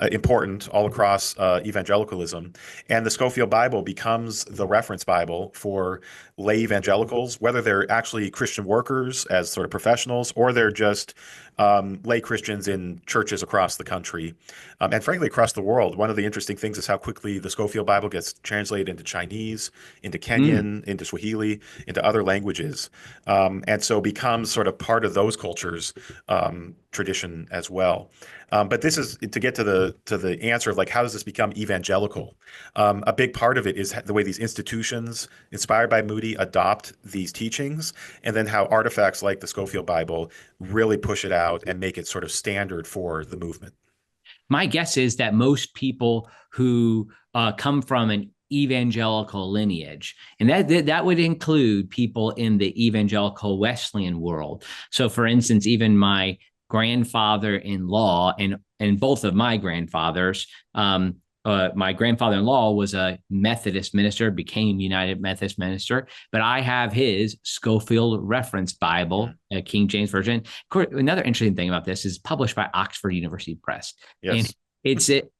important all across evangelicalism. And the Scofield Bible becomes the reference Bible for lay evangelicals, whether they're actually Christian workers as sort of professionals, or they're just lay Christians in churches across the country, and frankly across the world. One of the interesting things is how quickly the Scofield Bible gets translated into Chinese, into Kenyan, into Swahili, into other languages, and so becomes sort of part of those cultures' tradition as well. But this is to get to the answer of like, how does this become evangelical? A big part of it is the way these institutions inspired by Moody adopt these teachings, and then how artifacts like the Scofield Bible really push it out and make it sort of standard for the movement. My guess is that most people who come from an evangelical lineage, and that would include people in the evangelical Wesleyan world. So, for instance, even my grandfather-in-law and both of my grandfathers, my grandfather-in-law was a Methodist minister, became United Methodist minister, but I have his Scofield Reference Bible, King James Version. Of course, another interesting thing about this is published by Oxford University Press. Yes.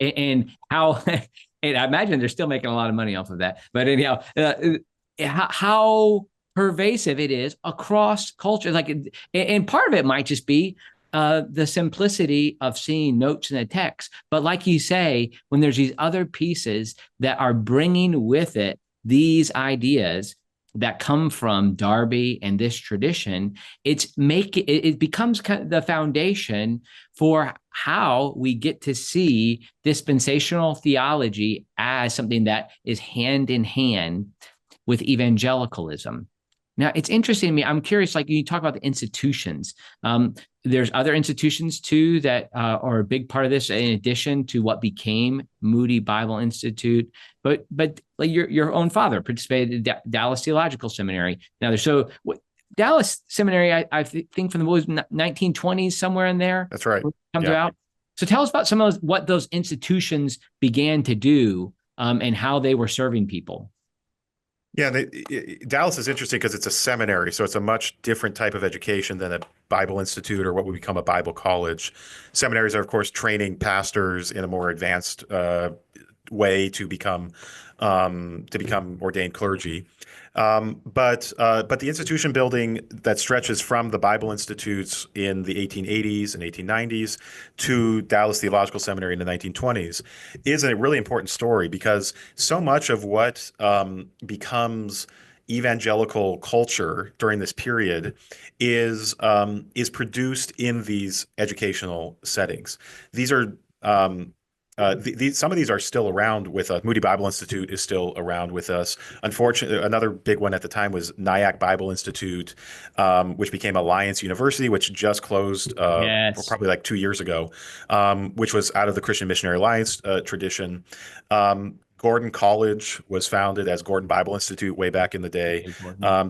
And how, and I imagine they're still making a lot of money off of that. But anyhow, how pervasive it is across culture. And part of it might just be the simplicity of seeing notes in the text. But like you say, when there's these other pieces that are bringing with it these ideas that come from Darby and this tradition, it becomes kind of the foundation for how we get to see dispensational theology as something that is hand in hand with evangelicalism. Now, it's interesting to me. I'm curious, like you talk about the institutions. There's other institutions too that are a big part of this, in addition to what became Moody Bible Institute. But like your own father participated in Dallas Theological Seminary. Now, Dallas Seminary, I think from the 1920s, somewhere in there. That's right. Comes out. So tell us about some of what those institutions began to do and how they were serving people. Yeah, Dallas is interesting because it's a seminary, so it's a much different type of education than a Bible Institute or what would become a Bible college. Seminaries are, of course, training pastors in a more advanced way to become ordained clergy. But the institution building that stretches from the Bible Institutes in the 1880s and 1890s to Dallas Theological Seminary in the 1920s is a really important story, because so much of what becomes evangelical culture during this period is produced in these educational settings. These are some of these are still around with us. Moody Bible Institute is still around with us. Unfortunately, another big one at the time was Nyack Bible Institute, which became Alliance University, which just closed Yes. probably like 2 years ago, which was out of the Christian Missionary Alliance tradition. Gordon College was founded as Gordon Bible Institute way back in the day.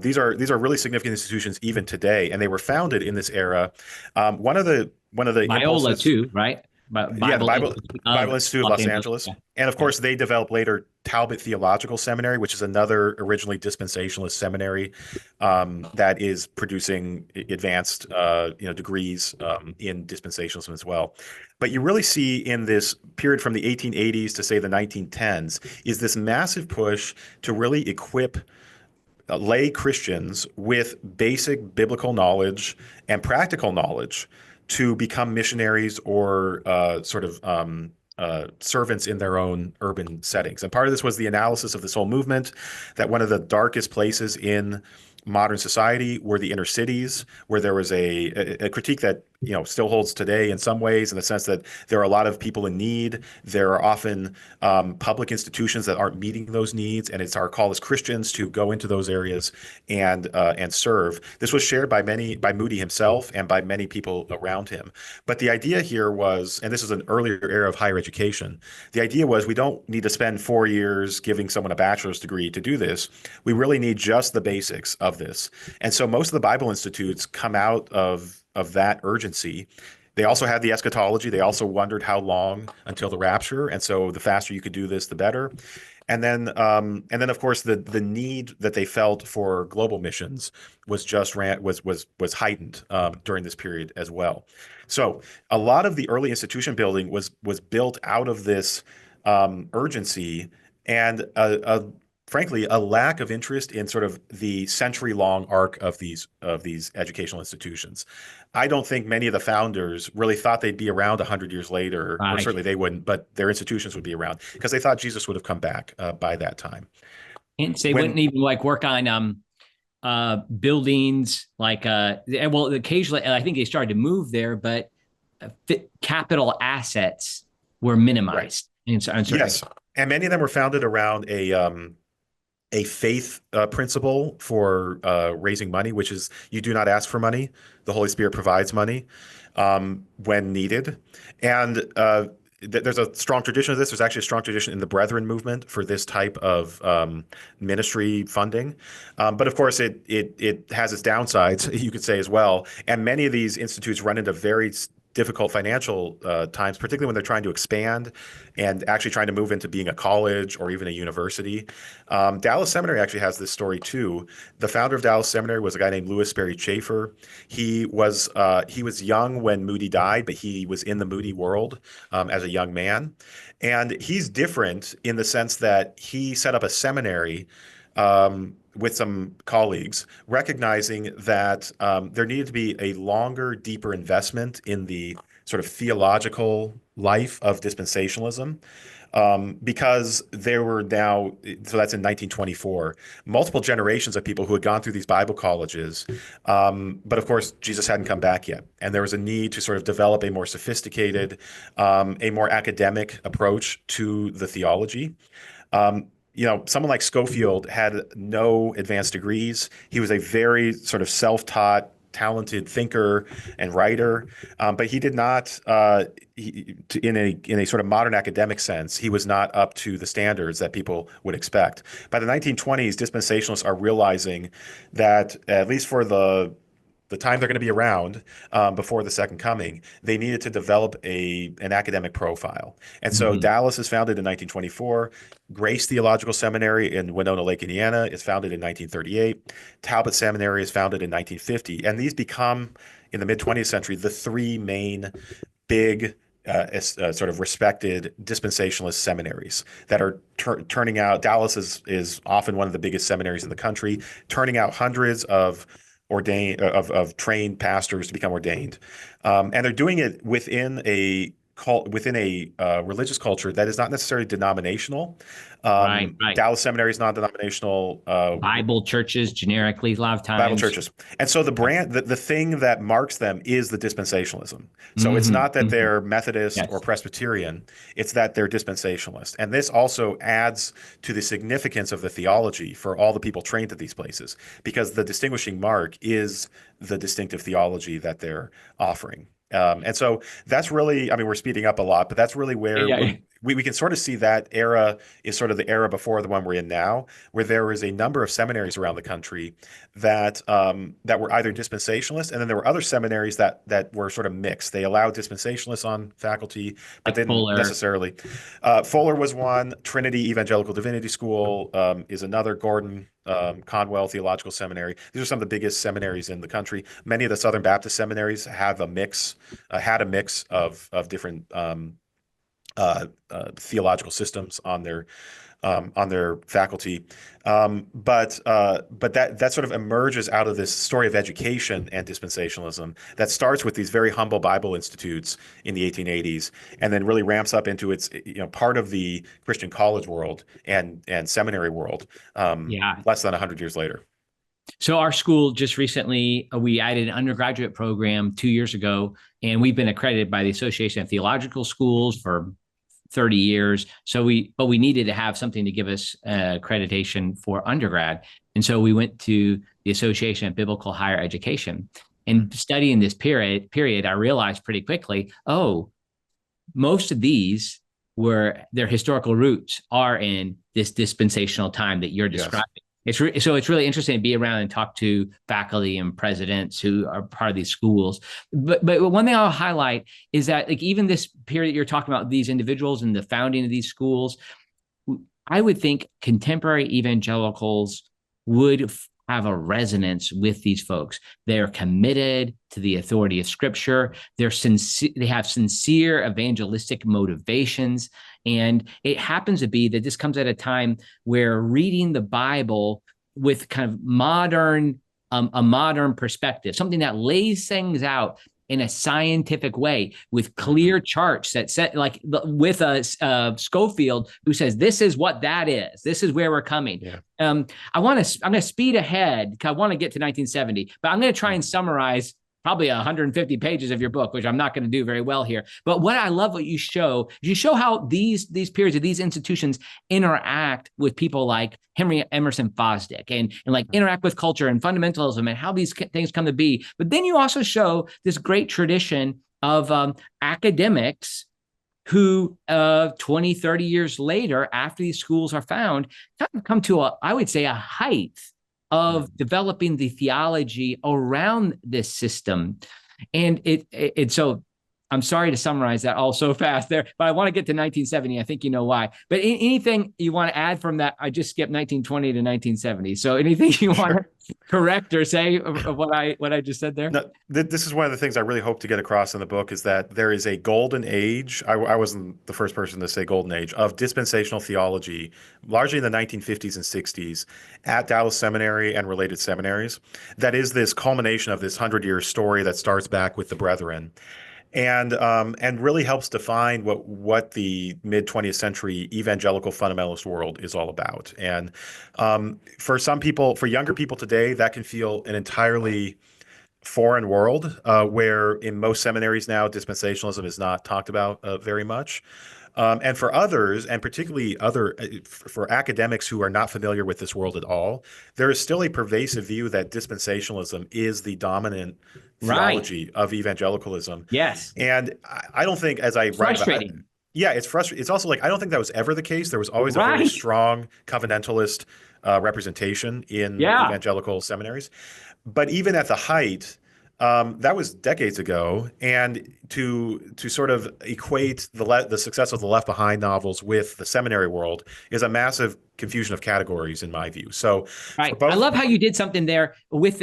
These are really significant institutions even today, and they were founded in this era. One of the Biola impulses. too, right? Yeah, the Bible Institute Bible of Institute of Los Los Angeles. Angeles. Yeah. And of Yeah. course, they developed later Talbot Theological Seminary, which is another originally dispensationalist seminary that is producing advanced degrees in dispensationalism as well. But you really see in this period from the 1880s to say the 1910s is this massive push to really equip lay Christians with basic biblical knowledge and practical knowledge to become missionaries or servants in their own urban settings. And part of this was the analysis of this whole movement, that one of the darkest places in modern society were the inner cities, where there was a critique that still holds today in some ways, in the sense that there are a lot of people in need. There are often public institutions that aren't meeting those needs, and it's our call as Christians to go into those areas and serve. This was shared by Moody himself and by many people around him. But the idea here was, and this is an earlier era of higher education, the idea was we don't need to spend 4 years giving someone a bachelor's degree to do this. We really need just the basics of this. And so most of the Bible institutes come out of that urgency. They also had the eschatology. They also wondered how long until the rapture, and so the faster you could do this, the better. And then, of course, the need that they felt for global missions was heightened during this period as well. So a lot of the early institution building was built out of this urgency and frankly, a lack of interest in sort of the century-long arc of these educational institutions. I don't think many of the founders really thought they'd be around 100 years later, or Right. certainly they wouldn't, but their institutions would be around because they thought Jesus would have come back by that time. Hence, they wouldn't When even like work on buildings well, occasionally I think they started to move there, but capital assets were Right. minimized in certain Yes, and many of them were founded around a faith principle for raising money, which is you do not ask for money. The Holy Spirit provides money when needed. And there's a strong tradition of this. There's actually a strong tradition in the Brethren movement for this type of ministry funding. But of course, it has its downsides, you could say as well. And many of these institutes run into very difficult financial times, particularly when they're trying to expand and actually trying to move into being a college or even a university. Dallas Seminary actually has this story too. The founder of Dallas Seminary was a guy named Louis Sperry Chafer. He was young when Moody died, but he was in the Moody world as a young man. And he's different in the sense that he set up a seminary with some colleagues, recognizing that there needed to be a longer, deeper investment in the sort of theological life of dispensationalism. Because there were now, so that's in 1924, multiple generations of people who had gone through these Bible colleges. But of course, Jesus hadn't come back yet. And there was a need to sort of develop a more sophisticated, a more academic approach to the theology. Someone like Scofield had no advanced degrees. He was a very sort of self-taught, talented thinker and writer, but he did not, in a sort of modern academic sense, he was not up to the standards that people would expect. By the 1920s, dispensationalists are realizing that, at least for the time they're going to be around before the second coming, they needed to develop an academic profile. And so Dallas is founded in 1924. Grace Theological Seminary in Winona Lake, Indiana is founded in 1938. Talbot Seminary is founded in 1950. And these become, in the mid-20th century, the three main big sort of respected dispensationalist seminaries that are turning out. Dallas is often one of the biggest seminaries in the country, turning out hundreds of trained pastors to become ordained, and they're doing it within a within a religious culture that is not necessarily denominational. Right, right. Dallas Seminary is non-denominational. Bible churches, generically, a lot of Bible times. churches. And so the brand, the thing that marks them is the dispensationalism. So it's Hmm. not that Hmm. they're Methodist or Yes. Presbyterian, it's that they're dispensationalist. And this also adds to the significance of the theology for all the people trained at these places, because the distinguishing mark is the distinctive theology that they're offering. And so that's really, I mean, we're speeding up a lot, but that's really where Yeah. we can sort of see that era is sort of the era before the one we're in now, where there was a number of seminaries around the country that were either dispensationalists, and then there were other seminaries that were sort of mixed. They allowed dispensationalists on faculty, but Like didn't Fuller. necessarily. Fuller was one. Trinity Evangelical Divinity School is another. Gordon Conwell Theological Seminary. These are some of the biggest seminaries in the country. Many of the Southern Baptist seminaries have a mix, had a mix of different theological systems on their faculty. But that sort of emerges out of this story of education and dispensationalism that starts with these very humble Bible institutes in the 1880s, and then really ramps up into its part of the Christian college world and seminary world Yeah. less than 100 years later. So our school just recently, we added an undergraduate program 2 years ago, and we've been accredited by the Association of Theological Schools for 30 years. But we needed to have something to give us accreditation for undergrad. And so we went to the Association of Biblical Higher Education. And studying this period, I realized pretty quickly, oh, most of these their historical roots are in this dispensational time that you're describing. Yes. So it's really interesting to be around and talk to faculty and presidents who are part of these schools. But one thing I'll highlight is that, like, even this period you're talking about, these individuals and the founding of these schools, I would think contemporary evangelicals would have a resonance with these folks. They're committed to the authority of Scripture. They have sincere evangelistic motivations. And it happens to be that this comes at a time where reading the Bible with kind of a modern perspective, something that lays things out in a scientific way with clear charts that set, like with a Scofield who says, this is what that is. This is where we're coming. Yeah. I'm going to speed ahead because I want to get to 1970, but I'm going to try and summarize probably 150 pages of your book, which I'm not going to do very well here. But what I love what you show how these periods of these institutions interact with people like Henry Emerson Fosdick and like interact with culture and fundamentalism and how these things come to be. But then you also show this great tradition of academics who 20, 30 years later, after these schools are found, kind of come to I would say, a height of developing the theology around this system. And so I'm sorry to summarize that all so fast there, but I want to get to 1970. I think you know why. But anything you want to add from that? I just skipped 1920 to 1970. So anything you want to correct or say of what I just said there? No, this is one of the things I really hope to get across in the book, is that there is a golden age. I wasn't the first person to say golden age of dispensational theology, largely in the 1950s and 60s at Dallas Seminary and related seminaries. That is this culmination of this 100-year story that starts back with the Brethren. And really helps define what the mid 20th century evangelical fundamentalist world is all about. And for some people, for younger people today, that can feel an entirely foreign world, where in most seminaries now, dispensationalism is not talked about very much. And for others, and particularly for academics who are not familiar with this world at all, there is still a pervasive view that dispensationalism is the dominant theology of evangelicalism. Yes. And I don't think, as I write about it, it's frustrating. It's also like, I don't think that was ever the case. There was always a very strong covenantalist representation in evangelical seminaries. But even at the height, that was decades ago, and to sort of equate the success of the Left Behind novels with the seminary world is a massive confusion of categories, in my view. So, I love how you did something there with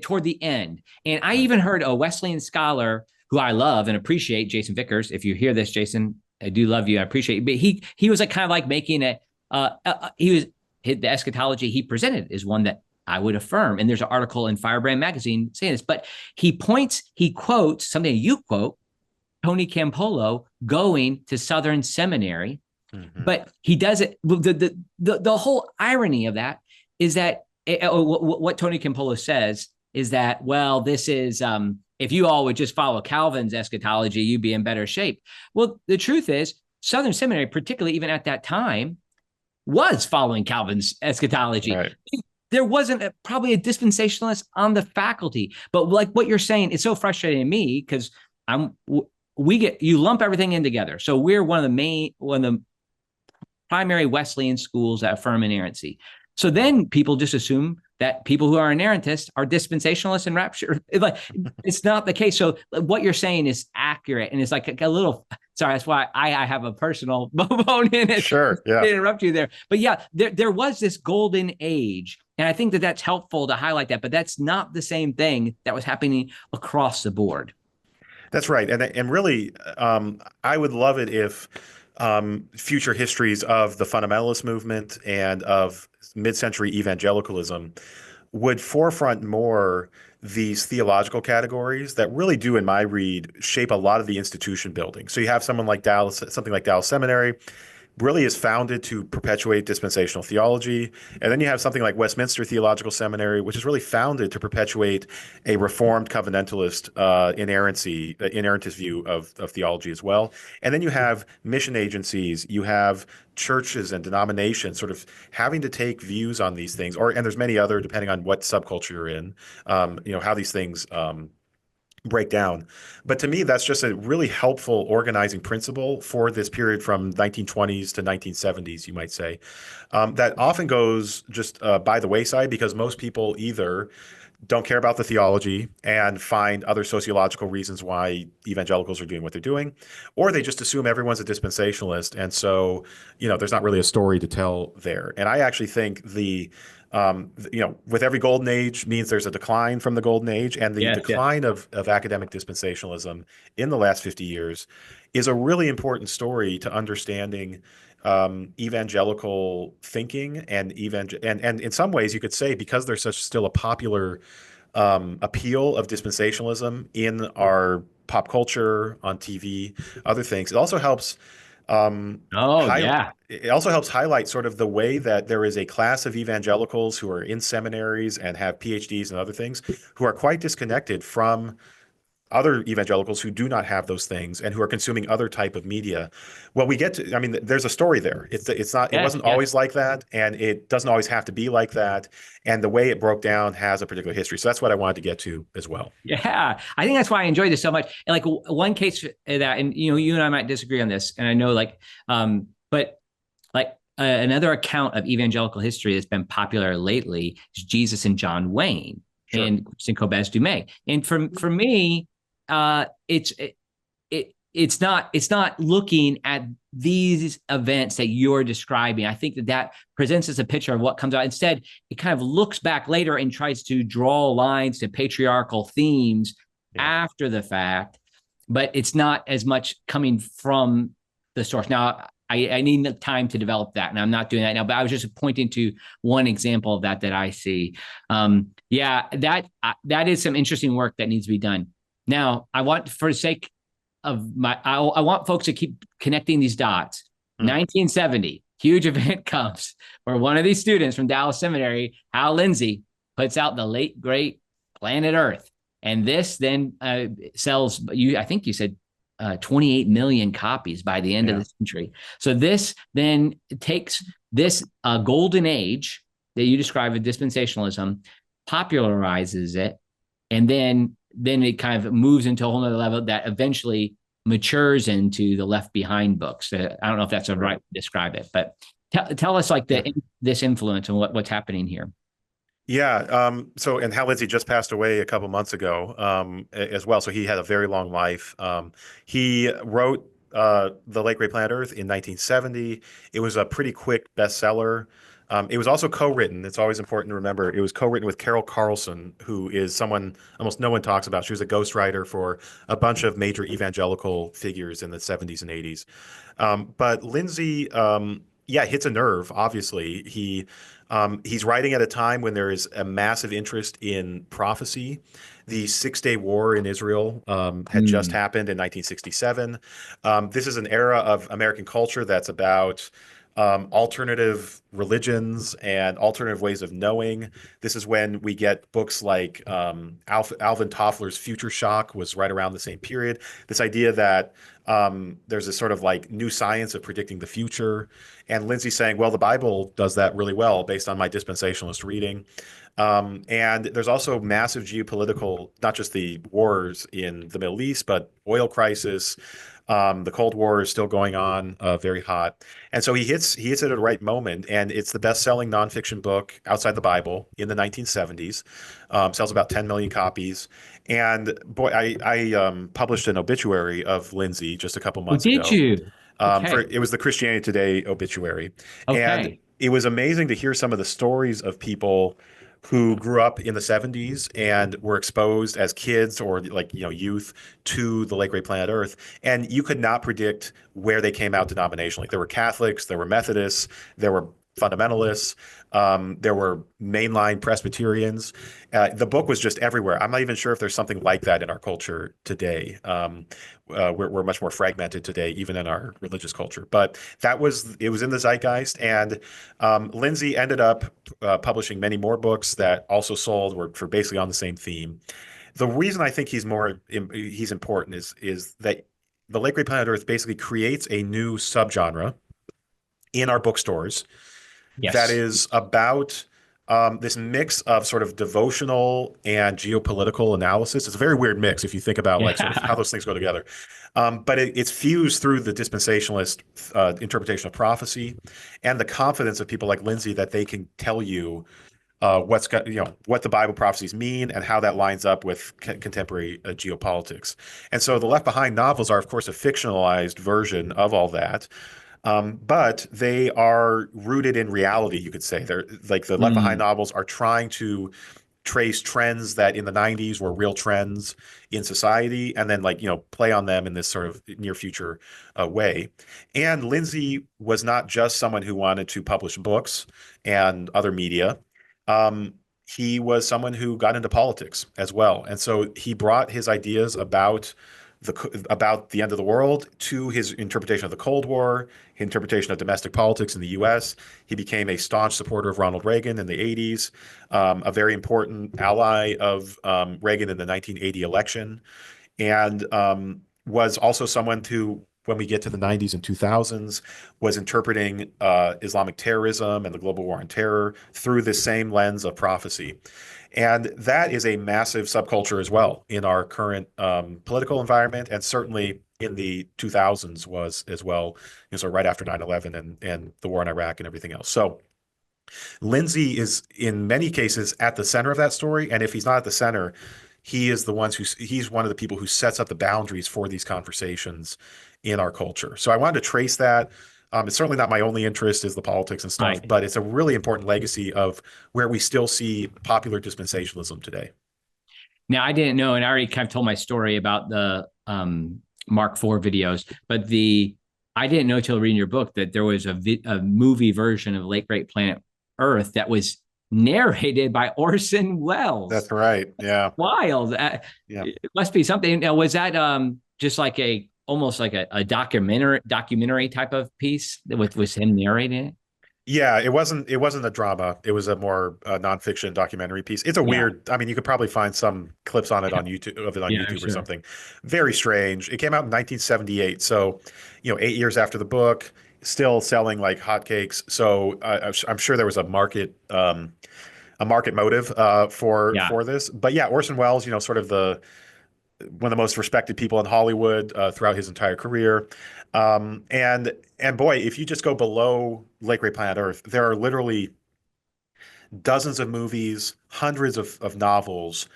toward the end, and I even heard a Wesleyan scholar who I love and appreciate, Jason Vickers. If you hear this, Jason, I do love you. I appreciate you. But he was like kind of like making the eschatology he presented is one that I would affirm. And there's an article in Firebrand magazine saying this, but he quotes something you quote, Tony Campolo going to Southern Seminary, Hmm. but he does it. The whole irony of that is that what Tony Campolo says is that, well, this is if you all would just follow Calvin's eschatology, you'd be in better shape. Well, the truth is, Southern Seminary, particularly even at that time, was following Calvin's eschatology. Right. There wasn't probably a dispensationalist on the faculty, but like what you're saying, it's so frustrating to me because I'm we get you lump everything in together. So we're one of the primary Wesleyan schools that affirm inerrancy. So then people just assume that people who are inerrantists are dispensationalists and rapture. It's not the case. So what you're saying is accurate, and it's like a little. Sorry, that's why I have a personal bone in it. Sure. Yeah. To interrupt you there, but yeah, there was this golden age, and I think that that's helpful to highlight that. But that's not the same thing that was happening across the board. That's right. And really, I would love it if future histories of the fundamentalist movement and of mid-century evangelicalism would forefront more these theological categories that really do, in my read, shape a lot of the institution building. So you have someone like Dallas, something like Dallas Seminary, really is founded to perpetuate dispensational theology. And then you have something like Westminster Theological Seminary, which is really founded to perpetuate a reformed covenantalist inerrantist view of theology as well. And then you have mission agencies, you have churches and denominations sort of having to take views on these things, and there's many other, depending on what subculture you're in, how these things break down. But to me, that's just a really helpful organizing principle for this period from 1920s to 1970s, you might say, that often goes just by the wayside because most people either don't care about the theology and find other sociological reasons why evangelicals are doing what they're doing, or they just assume everyone's a dispensationalist. And so, there's not really a story to tell there. And I actually think with every golden age means there's a decline from the golden age, and the Yes, yes. decline of academic dispensationalism in the last 50 years is a really important story to understanding evangelical thinking and in some ways you could say because there's such still a popular appeal of dispensationalism in our pop culture, on TV, other things. It also helps Oh, yeah. highlight sort of the way that there is a class of evangelicals who are in seminaries and have PhDs and other things who are quite disconnected from other evangelicals who do not have those things and who are consuming other type of media. Well, there's a story there. It Yes, wasn't yes. always like that, and it doesn't always have to be like that. And the way it broke down has a particular history. So that's what I wanted to get to as well. Yeah, I think that's why I enjoyed this so much. And like one case that, and you and I might disagree on this, and I know but like another account of evangelical history that's been popular lately is Jesus and John Wayne Sure. and Christian Kobes Dumais. And for me, it's not looking at these events that you're describing. I think that presents us a picture of what comes out. Instead, it kind of looks back later and tries to draw lines to patriarchal themes Yeah. after the fact, but it's not as much coming from the source. Now, I need time to develop that, and I'm not doing that now, but I was just pointing to one example of that I see. That is some interesting work that needs to be done. Now, I want, for the sake of I want folks to keep connecting these dots. 1970, huge event comes where one of these students from Dallas Seminary, Hal Lindsey, puts out the late great Planet Earth, and this then sells. I think you said 28 million copies by the end of the century. So this then takes this golden age that you describe with dispensationalism, popularizes it, and then it kind of moves into a whole nother level that eventually matures into the Left Behind books. I don't know if that's the right way to describe it, but tell us this influence and what's happening here. Yeah. And Hal Lindsey just passed away a couple months ago as well. So he had a very long life. He wrote The Late Great Planet Earth in 1970. It was a pretty quick bestseller. It was also co-written. It's always important to remember. It was co-written with Carol Carlson, who is someone almost no one talks about. She was a ghostwriter for a bunch of major evangelical figures in the 70s and 80s. But Lindsey, hits a nerve, obviously. He He's writing at a time when there is a massive interest in prophecy. The Six-Day War in Israel had just Mm. happened in 1967. This is an era of American culture that's about alternative religions and alternative ways of knowing. This is when we get books like Alvin Toffler's Future Shock was right around the same period. This idea that there's this sort of like new science of predicting the future. And Lindsay saying, well, the Bible does that really well based on my dispensationalist reading. And there's also massive geopolitical, not just the wars in the Middle East, but oil crisis. The Cold War is still going on, very hot, and so he hits it at the right moment. And it's the best-selling nonfiction book outside the Bible in the 1970s. Sells about 10 million copies. And boy, I published an obituary of Lindsay just a couple Oh, months did ago. you? For Okay. it was the Christianity Today obituary, and Okay. it was amazing to hear some of the stories of people who grew up in the 70s and were exposed as kids or like youth to the late great planet Earth, and you could not predict where they came out denominationally. There were Catholics, there were Methodists, there were fundamentalists, there were mainline Presbyterians. The book was just everywhere. I'm not even sure if there's something like that in our culture today. We're much more fragmented today, even in our religious culture. But it was in the zeitgeist, and Lindsay ended up publishing many more books that also sold were for basically on the same theme. The reason I think he's important is that the Late Great Planet Earth basically creates a new subgenre in our bookstores that Yes. is about this mix of sort of devotional and geopolitical analysis. It's a very weird mix if you think about like sort of how Yeah. those things go together. But it's fused through the dispensationalist interpretation of prophecy and the confidence of people like Lindsay that they can tell you what the Bible prophecies mean and how that lines up with contemporary geopolitics. And so the Left Behind novels are, of course, a fictionalized version of all that. But they are rooted in reality, you could say. They're like the Left Behind Mm. novels are trying to trace trends that in the 90s were real trends in society and then play on them in this sort of near future way. And Lindsay was not just someone who wanted to publish books and other media. Um, he was someone who got into politics as well. And so he brought his ideas about the end of the world to his interpretation of the Cold War, his interpretation of domestic politics in the U.S. He became a staunch supporter of Ronald Reagan in the 80s, a very important ally of Reagan in the 1980 election, and was also someone who, when we get to the 90s and 2000s, was interpreting Islamic terrorism and the global war on terror through the same lens of prophecy. And that is a massive subculture as well in our current political environment, and certainly in the 2000s was as well, so right after 9/11 and the war in Iraq and everything else. So Lindsay is in many cases at the center of that story, and if he's not at the center, he's one of the people who sets up the boundaries for these conversations in our culture. So I wanted to trace that. It's certainly not my only interest is the politics and stuff, Right. but it's a really important legacy of where we still see popular dispensationalism today. Now, I didn't know, and I already kind of told my story about the Mark IV videos, but I didn't know till reading your book that there was a movie version of Late Great Planet Earth that was narrated by Orson Welles. That's right. Yeah. Wild. Yeah. It must be something. Now, was that just like almost like a documentary type of piece with him narrating it? Yeah, it wasn't a drama. It was a more nonfiction documentary piece. It's a Yeah. weird, I mean, you could probably find some clips on it on Yeah, I'm YouTube or sure. something. Very strange. It came out in 1978, so 8 years after the book, still selling like hotcakes. So I'm sure there was a market motive Yeah. for this. But yeah, Orson Welles, sort of the one of the most respected people in Hollywood throughout his entire career. And boy, if you just go below Lake Great Planet Earth, there are literally dozens of movies, hundreds of novels,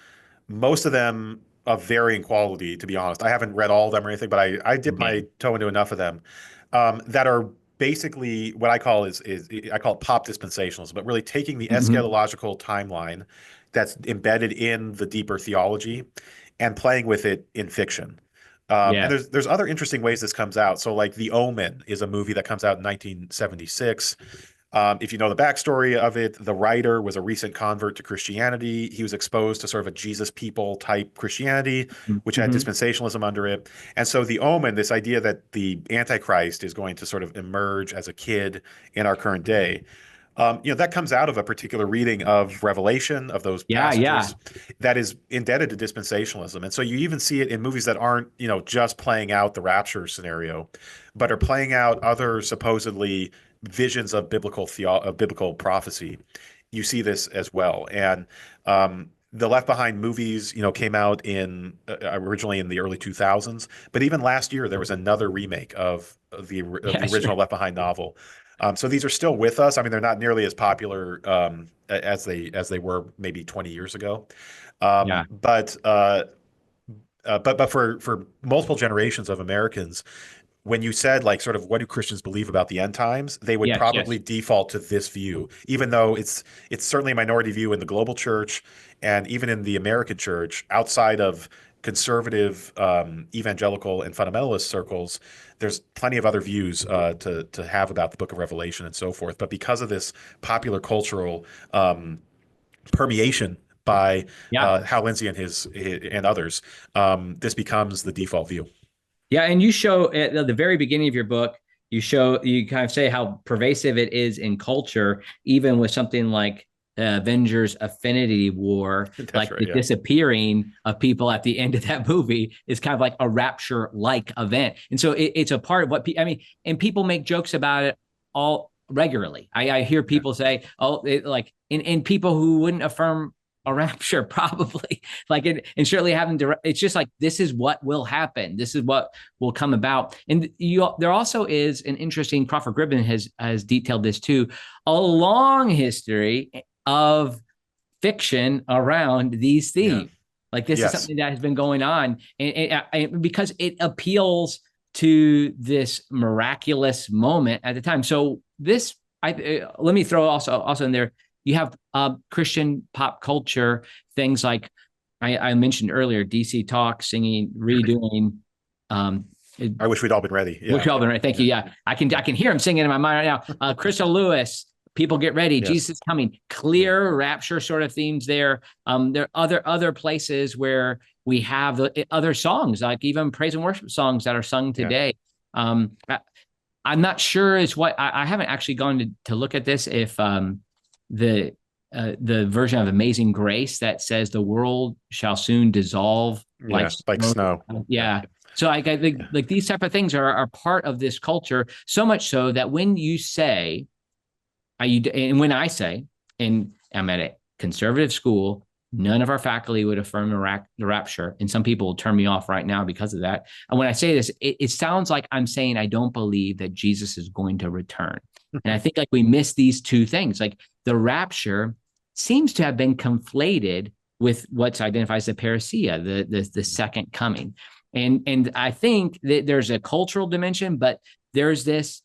most of them of varying quality, to be honest. I haven't read all of them or anything, but I dipped Okay. my toe into enough of them that are basically what I call is I call it pop dispensationalism, but really taking the Mhm. eschatological timeline that's embedded in the deeper theology and playing with it in fiction. And Yeah. there's other interesting ways this comes out. So like The Omen is a movie that comes out in 1976. If you know the backstory of it, the writer was a recent convert to Christianity. He was exposed to sort of a Jesus people type Christianity, which had Mm-hmm. dispensationalism under it. And so the omen, this idea that the Antichrist is going to sort of emerge as a kid in our current day, that comes out of a particular reading of Revelation, of those Yeah, yeah. passages that is indebted to dispensationalism. And so you even see it in movies that aren't, just playing out the rapture scenario, but are playing out other supposedly visions of biblical prophecy. You see this as well. And the Left Behind movies, came out in originally in the early 2000s, but even last year there was another remake of the Yeah, sure. original Left Behind novel. So these are still with us. I mean, they're not nearly as popular as they were maybe 20 years ago. Yeah. But for multiple generations of Americans, when you said like sort of what do Christians believe about the end times, they would Yes, probably yes. default to this view, even though it's certainly a minority view in the global church and even in the American church, outside of conservative, evangelical, and fundamentalist circles. There's plenty of other views to have about the Book of Revelation and so forth. But because of this popular cultural permeation by Yeah. Hal Lindsey and his and others, this becomes the default view. Yeah, and you show at the very beginning of your book, you kind of say how pervasive it is in culture, even with something like Avengers Affinity War, That's like right. the Yeah. disappearing of people at the end of that movie is kind of like a rapture-like event. And so it's a part of what I mean, and people make jokes about it all regularly. I hear Yeah. people say, oh, like in people who wouldn't affirm a rapture, probably like it, and surely having to, it's just like, this is what will happen. This is what will come about. And there also is an interesting, Crawford Gribben has detailed this too, a long history of fiction around these Yeah. themes. Like this is Yes. something that has been going on, and because it appeals to this miraculous moment at the time. So this, let me throw also in there. You have Christian pop culture things like I mentioned earlier, DC Talk singing, redoing. Um, I wish we'd all been ready. Wish Yeah. you all been right. Thank Yeah. you. Yeah, I can hear him singing in my mind right now. Crystal Lewis, people get ready. Yes. Jesus is coming. Yeah. Clear rapture sort of themes there. There are other places where we have the other songs, like even praise and worship songs that are sung Yeah. today. I'm not sure is what I haven't actually gone to look at this if the the version of Amazing Grace that says the world shall soon dissolve like Yeah. Like snow. snow. Yeah. Yeah. So I think Yeah. like these type of things are part of this culture, so much so that when you say, and when I say, and I'm at a conservative school, none of our faculty would affirm the rapture. And some people will turn me off right now because of that. And when I say this, it sounds like I'm saying I don't believe that Jesus is going to return. And I think like we miss these two things. Like the rapture seems to have been conflated with what's identified as the parousia, the second coming. And I think that there's a cultural dimension, but there's this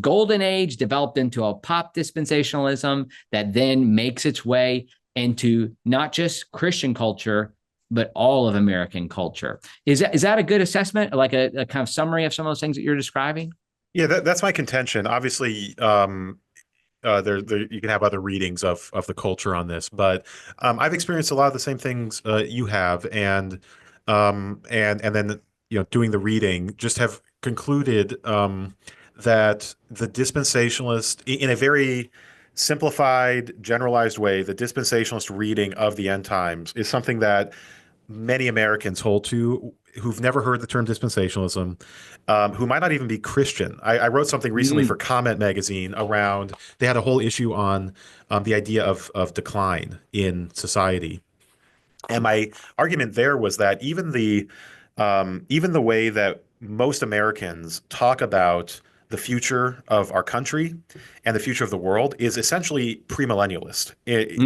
golden age developed into a pop dispensationalism that then makes its way into not just Christian culture, but all of American culture. Is that a good assessment, like a kind of summary of some of those things that you're describing? Yeah. That's my contention. Obviously, there you can have other readings of the culture on this, but I've experienced a lot of the same things you have, and then doing the reading, just have concluded that the dispensationalist, in a very simplified, generalized way, the dispensationalist reading of the end times is something that many Americans hold to who've never heard the term dispensationalism, who might not even be Christian. I wrote something recently Mm, for Comment magazine around, they had a whole issue on the idea of decline in society. And my argument there was that even the way that most Americans talk about the future of our country and the future of the world is essentially premillennialist.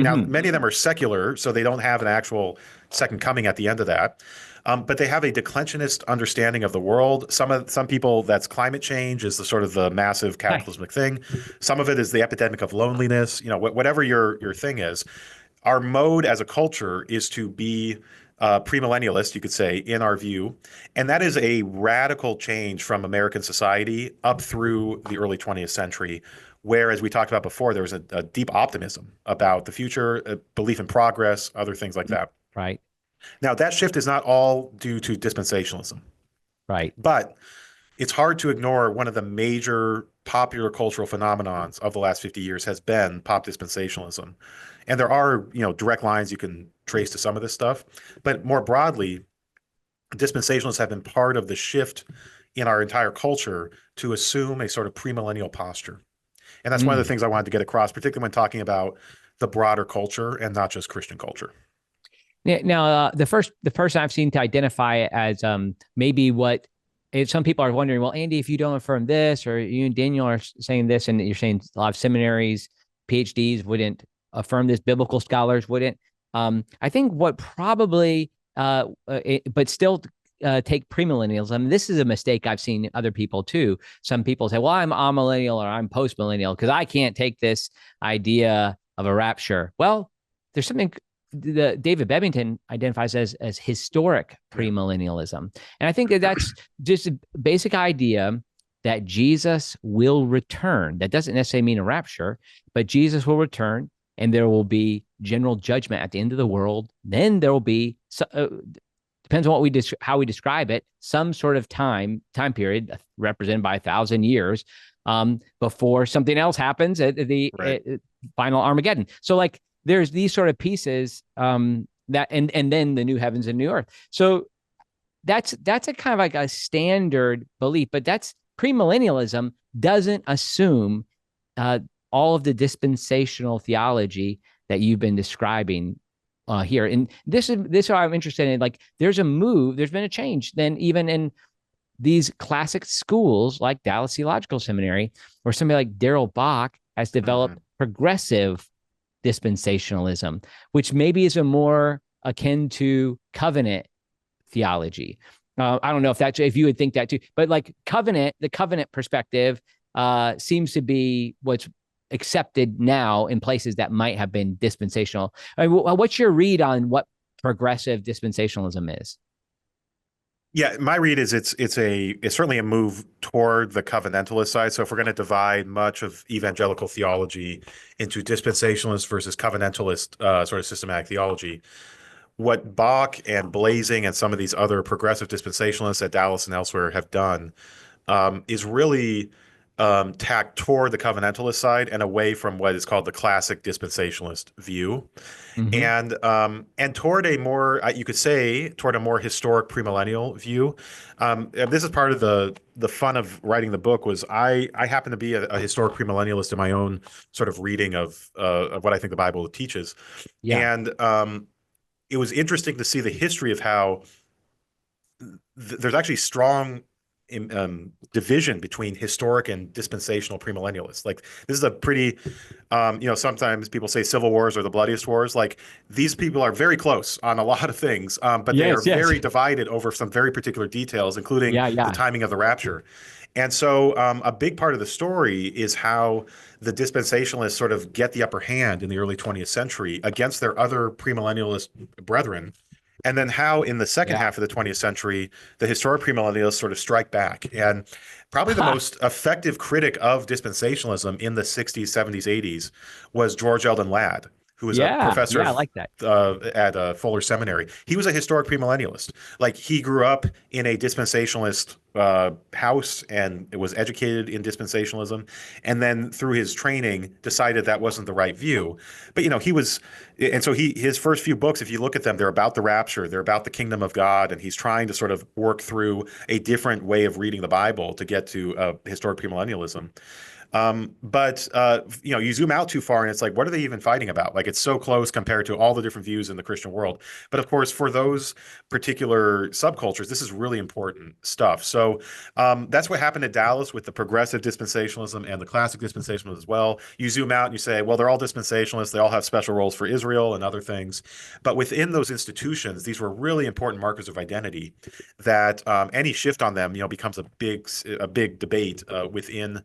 Now, hmm. many of them are secular, so they don't have an actual second coming at the end of that. But they have a declensionist understanding of the world. Some people, that's climate change is the sort of the massive Nice. cataclysmic thing. Some of it is the epidemic of loneliness. Whatever your thing is, our mode as a culture is to be premillennialist, you could say, in our view. And that is a radical change from American society up through the early 20th century, where, as we talked about before, there was a deep optimism about the future, a belief in progress, other things like that. Right. Now, that shift is not all due to dispensationalism, Right. but it's hard to ignore one of the major popular cultural phenomenons of the last 50 years has been pop dispensationalism. And there are, direct lines you can trace to some of this stuff, but more broadly, dispensationalists have been part of the shift in our entire culture to assume a sort of premillennial posture. And that's one of the Mm. things I wanted to get across, particularly when talking about the broader culture and not just Christian culture. Yeah, now, the person I've seen to identify it as maybe what some people are wondering. Well, Andy, if you don't affirm this, or you and Daniel are saying this, and you're saying a lot of seminaries, PhDs wouldn't affirm this, biblical scholars wouldn't. I think what probably, but still take premillennialism. This is a mistake I've seen other people too. Some people say, "Well, I'm amillennial or I'm postmillennial because I can't take this idea of a rapture." Well, there's something the David Bebbington identifies as historic premillennialism. And I think that that's just a basic idea that Jesus will return. That doesn't necessarily mean a rapture, but Jesus will return and there will be general judgment at the end of the world. Then there will be, depends on how we describe it, some sort of time period represented by 1,000 years before something else happens at the final Armageddon. So like, there's these sort of pieces that and then the new heavens and new earth. So that's a kind of like a standard belief, but that's premillennialism doesn't assume all of the dispensational theology that you've been describing here. And this is what I'm interested in. Like, there's been a change then even in these classic schools like Dallas Theological Seminary, where somebody like Darrell Bock has developed progressive dispensationalism, which maybe is a more akin to covenant theology. I don't know if you would think that too, but like the covenant perspective seems to be what's accepted now in places that might have been dispensational. I mean, what's your read on what progressive dispensationalism is? Yeah, my read is it's certainly a move toward the covenantalist side. So if we're going to divide much of evangelical theology into dispensationalist versus covenantalist sort of systematic theology, what Bach and Blazing and some of these other progressive dispensationalists at Dallas and elsewhere have done is really tacked toward the covenantalist side and away from what is called the classic dispensationalist view. And toward a more, you could say, toward a more historic premillennial view. This is part of the fun of writing the book. Was I happen to be a historic premillennialist in my own sort of reading of what I think the Bible teaches. Yeah. And it was interesting to see the history of how there's actually strong division between historic and dispensational premillennialists. Like, this is a pretty, sometimes people say civil wars are the bloodiest wars. Like, these people are very close on a lot of things, but they are very divided over some very particular details, including the timing of the rapture. And so a big part of the story is how the dispensationalists sort of get the upper hand in the early 20th century against their other premillennialist brethren. And then how in the second half of the 20th century, the historic premillennialists sort of strike back. And probably the most effective critic of dispensationalism in the 60s, 70s, 80s was George Eldon Ladd, who was a professor I like that. at Fuller Seminary. He was a historic premillennialist. Like, he grew up in a dispensationalist house and was educated in dispensationalism, and then through his training decided that wasn't the right view. But his first few books, if you look at them, they're about the rapture, they're about the kingdom of God, and he's trying to sort of work through a different way of reading the Bible to get to historic premillennialism. But you zoom out too far and it's like, what are they even fighting about? Like, it's so close compared to all the different views in the Christian world. But of course, for those particular subcultures, this is really important stuff. So that's what happened at Dallas with the progressive dispensationalism and the classic dispensationalism as well. You zoom out and you say, well, they're all dispensationalists. They all have special roles for Israel and other things. But within those institutions, these were really important markers of identity that any shift on them, becomes a big debate within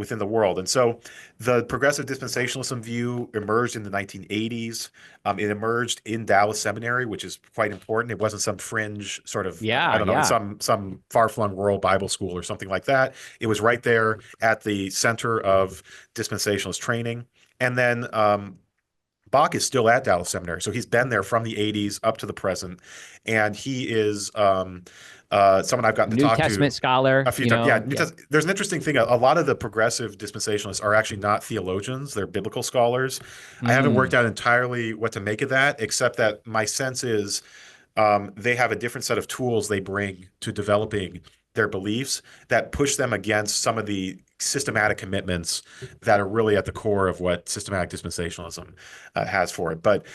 within the world. And so the progressive dispensationalism view emerged in the 1980s. It emerged in Dallas Seminary, which is quite important. It wasn't some fringe sort of, I Yeah, don't know, yeah. some far-flung rural Bible school or something like that. It was right there at the center of dispensationalist training. And then Bach is still at Dallas Seminary, so he's been there from the 80s up to the present, and he is someone I've gotten to New talk to Testament scholar, a few times. Yeah, yeah. there's an interesting thing. A lot of the progressive dispensationalists are actually not theologians; they're biblical scholars. I haven't worked Mm, out entirely what to make of that, except that my sense is they have a different set of tools they bring to developing their beliefs that push them against some of the systematic commitments that are really at the core of what systematic dispensationalism has for it. But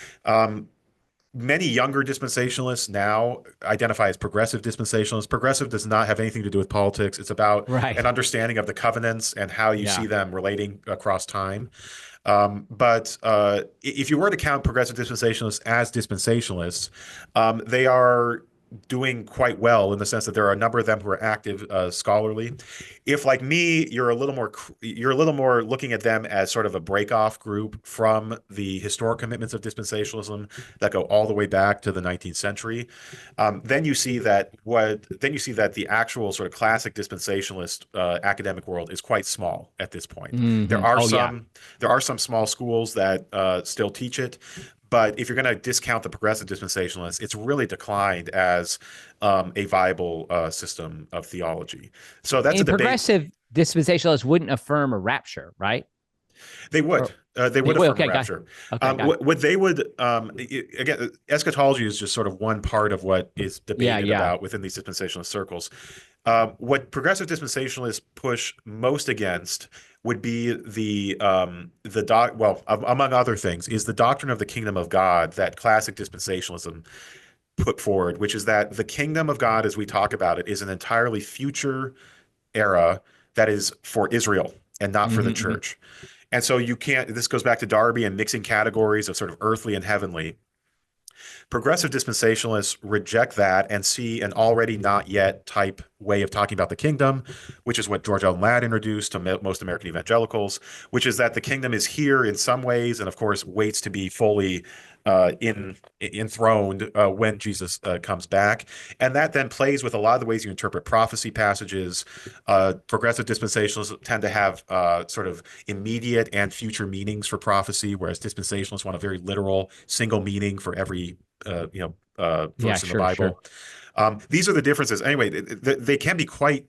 many younger dispensationalists now identify as progressive dispensationalists. Progressive does not have anything to do with politics. It's about an right. understanding of the covenants and how you Yeah. see them relating across time. But if you were to count progressive dispensationalists as dispensationalists, they are doing quite well in the sense that there are a number of them who are active scholarly. If, like me, you're a little more looking at them as sort of a break-off group from the historic commitments of dispensationalism that go all the way back to the 19th century, then you see that the actual sort of classic dispensationalist academic world is quite small at this point. There Hmm. are Oh, yeah. some there are some small schools that still teach it, but if you're going to discount the progressive dispensationalists, it's really declined as a viable system of theology. So that's a And debate. progressive dispensationalists wouldn't affirm a rapture, right? They would. Or They they would will. affirm a Okay, got it. rapture. Okay, got it. What they would, again, eschatology is just sort of one part of what is Yeah, debated yeah. about within these dispensationalist circles. What progressive dispensationalists push most against would be among other things, is the doctrine of the kingdom of God that classic dispensationalism put forward, which is that the kingdom of God, as we talk about it, is an entirely future era that is for Israel and not for the Hmm, hmm. church. And so you can't, this goes back to Darby and mixing categories of sort of earthly and heavenly. Progressive dispensationalists reject that and see an already not yet type way of talking about the kingdom, which is what George Elton Ladd introduced to most American evangelicals, which is that the kingdom is here in some ways and, of course, waits to be fully enthroned when Jesus comes back. And that then plays with a lot of the ways you interpret prophecy passages. Progressive dispensationalists tend to have sort of immediate and future meanings for prophecy, whereas dispensationalists want a very literal single meaning for every Yeah, verse in the sure, sure. Bible. These are the differences. Anyway, they can be quite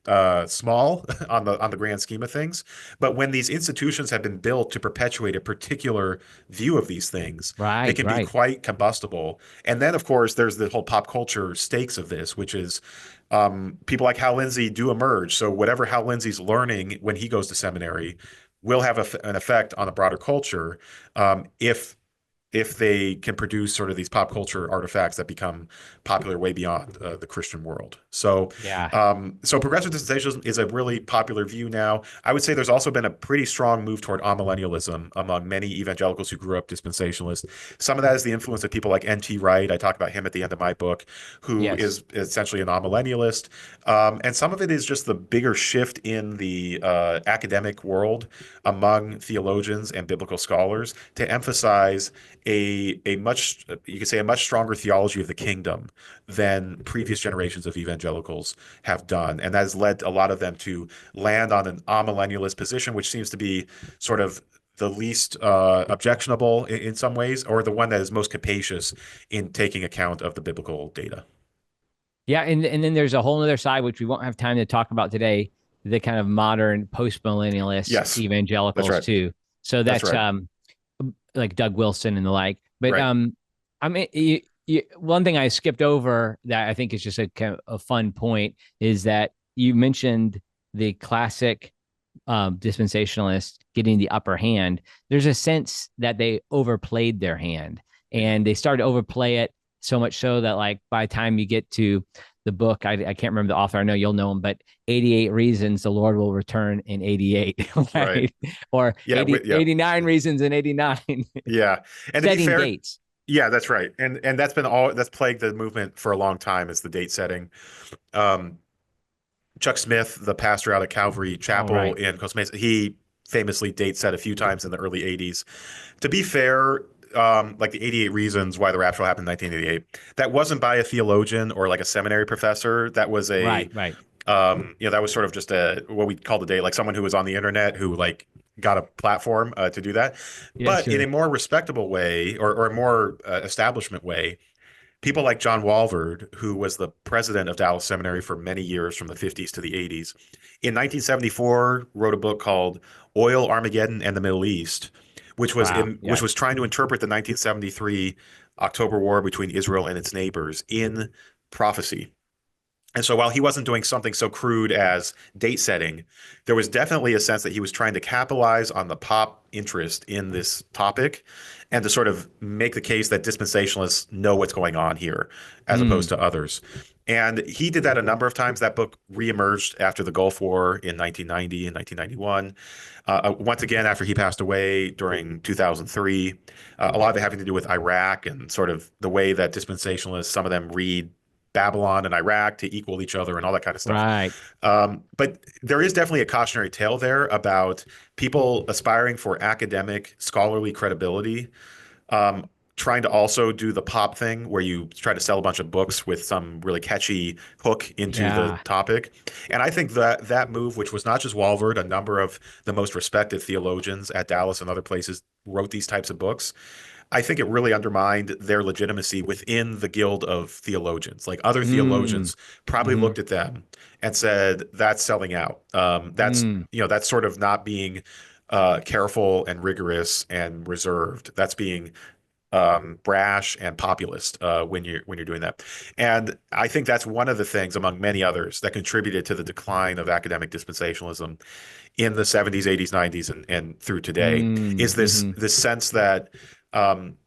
small on the grand scheme of things, but when these institutions have been built to perpetuate a particular view of these things, they Right, can be right. quite combustible. And then, of course, there's the whole pop culture stakes of this, which is people like Hal Lindsey do emerge. So whatever Hal Lindsey's learning when he goes to seminary will have an effect on the broader culture if they can produce sort of these pop culture artifacts that become popular way beyond the Christian world. So, Yeah. so progressive dispensationalism is a really popular view now. I would say there's also been a pretty strong move toward amillennialism among many evangelicals who grew up dispensationalist. Some of that is the influence of people like N.T. Wright. I talk about him at the end of my book, who Yes. is essentially an amillennialist. And some of it is just the bigger shift in the academic world among theologians and biblical scholars to emphasize a much, you could say, a much stronger theology of the kingdom than previous generations of evangelicals have done. And that has led a lot of them to land on an amillennialist position, which seems to be sort of the least objectionable in some ways, or the one that is most capacious in taking account of the biblical data. Yeah, and then there's a whole other side which we won't have time to talk about today, the kind of modern post-millennialist Yes, that's evangelicals right. too. So That's that's right. like Doug Wilson and the like. But Right. I mean, one thing I skipped over that I think is just a kind of a fun point is that you mentioned the classic dispensationalists getting the upper hand. There's a sense that they overplayed their hand and they started to overplay it so much so that like by the time you get to the book, I can't remember the author. I know you'll know him, but 88 Reasons the Lord Will Return in 88, Right. right? Or Yeah. 89 Reasons in 89, Yeah. And to be setting fair, dates. yeah, that's right. And that's plagued the movement for a long time is the date setting. Um, Chuck Smith, the pastor out at Calvary All Chapel right. in Costa Mesa, he famously date set a few times in the early 80s. To be fair, like the 88 Reasons Why the Rapture Happened in 1988, that wasn't by a theologian or like a seminary professor. That was Right, right. that was sort of just a what we call today, like someone who was on the internet who like got a platform to do that. Yeah, But in a sure. more respectable way or a more establishment way, people like John Walvoord, who was the president of Dallas Seminary for many years from the 50s to the 80s, in 1974 wrote a book called Oil, Armageddon, and the Middle East, Wow. which Yeah. was trying to interpret the 1973 October War between Israel and its neighbors in prophecy. And so while he wasn't doing something so crude as date setting, there was definitely a sense that he was trying to capitalize on the pop interest in this topic and to sort of make the case that dispensationalists know what's going on here as opposed Mm, to others. And he did that a number of times. That book reemerged after the Gulf War in 1990 and 1991. Once again, after he passed away during 2003, a lot of it having to do with Iraq and sort of the way that dispensationalists, some of them read Babylon and Iraq to equal each other and all that kind of stuff. right. But there is definitely a cautionary tale there about people aspiring for academic, scholarly credibility, um, trying to also do the pop thing where you try to sell a bunch of books with some really catchy hook into the Yeah. topic. And I think that that move, which was not just Walvoord, a number of the most respected theologians at Dallas and other places wrote these types of books. I think it really undermined their legitimacy within the guild of theologians. Like other Mm, theologians probably hmm looked at them and said, "That's selling out. mm, That's sort of not being careful and rigorous and reserved. That's being brash and populist when you're doing that." And I think that's one of the things, among many others, that contributed to the decline of academic dispensationalism in the 70s, 80s, 90s, and through today is hmm this sense that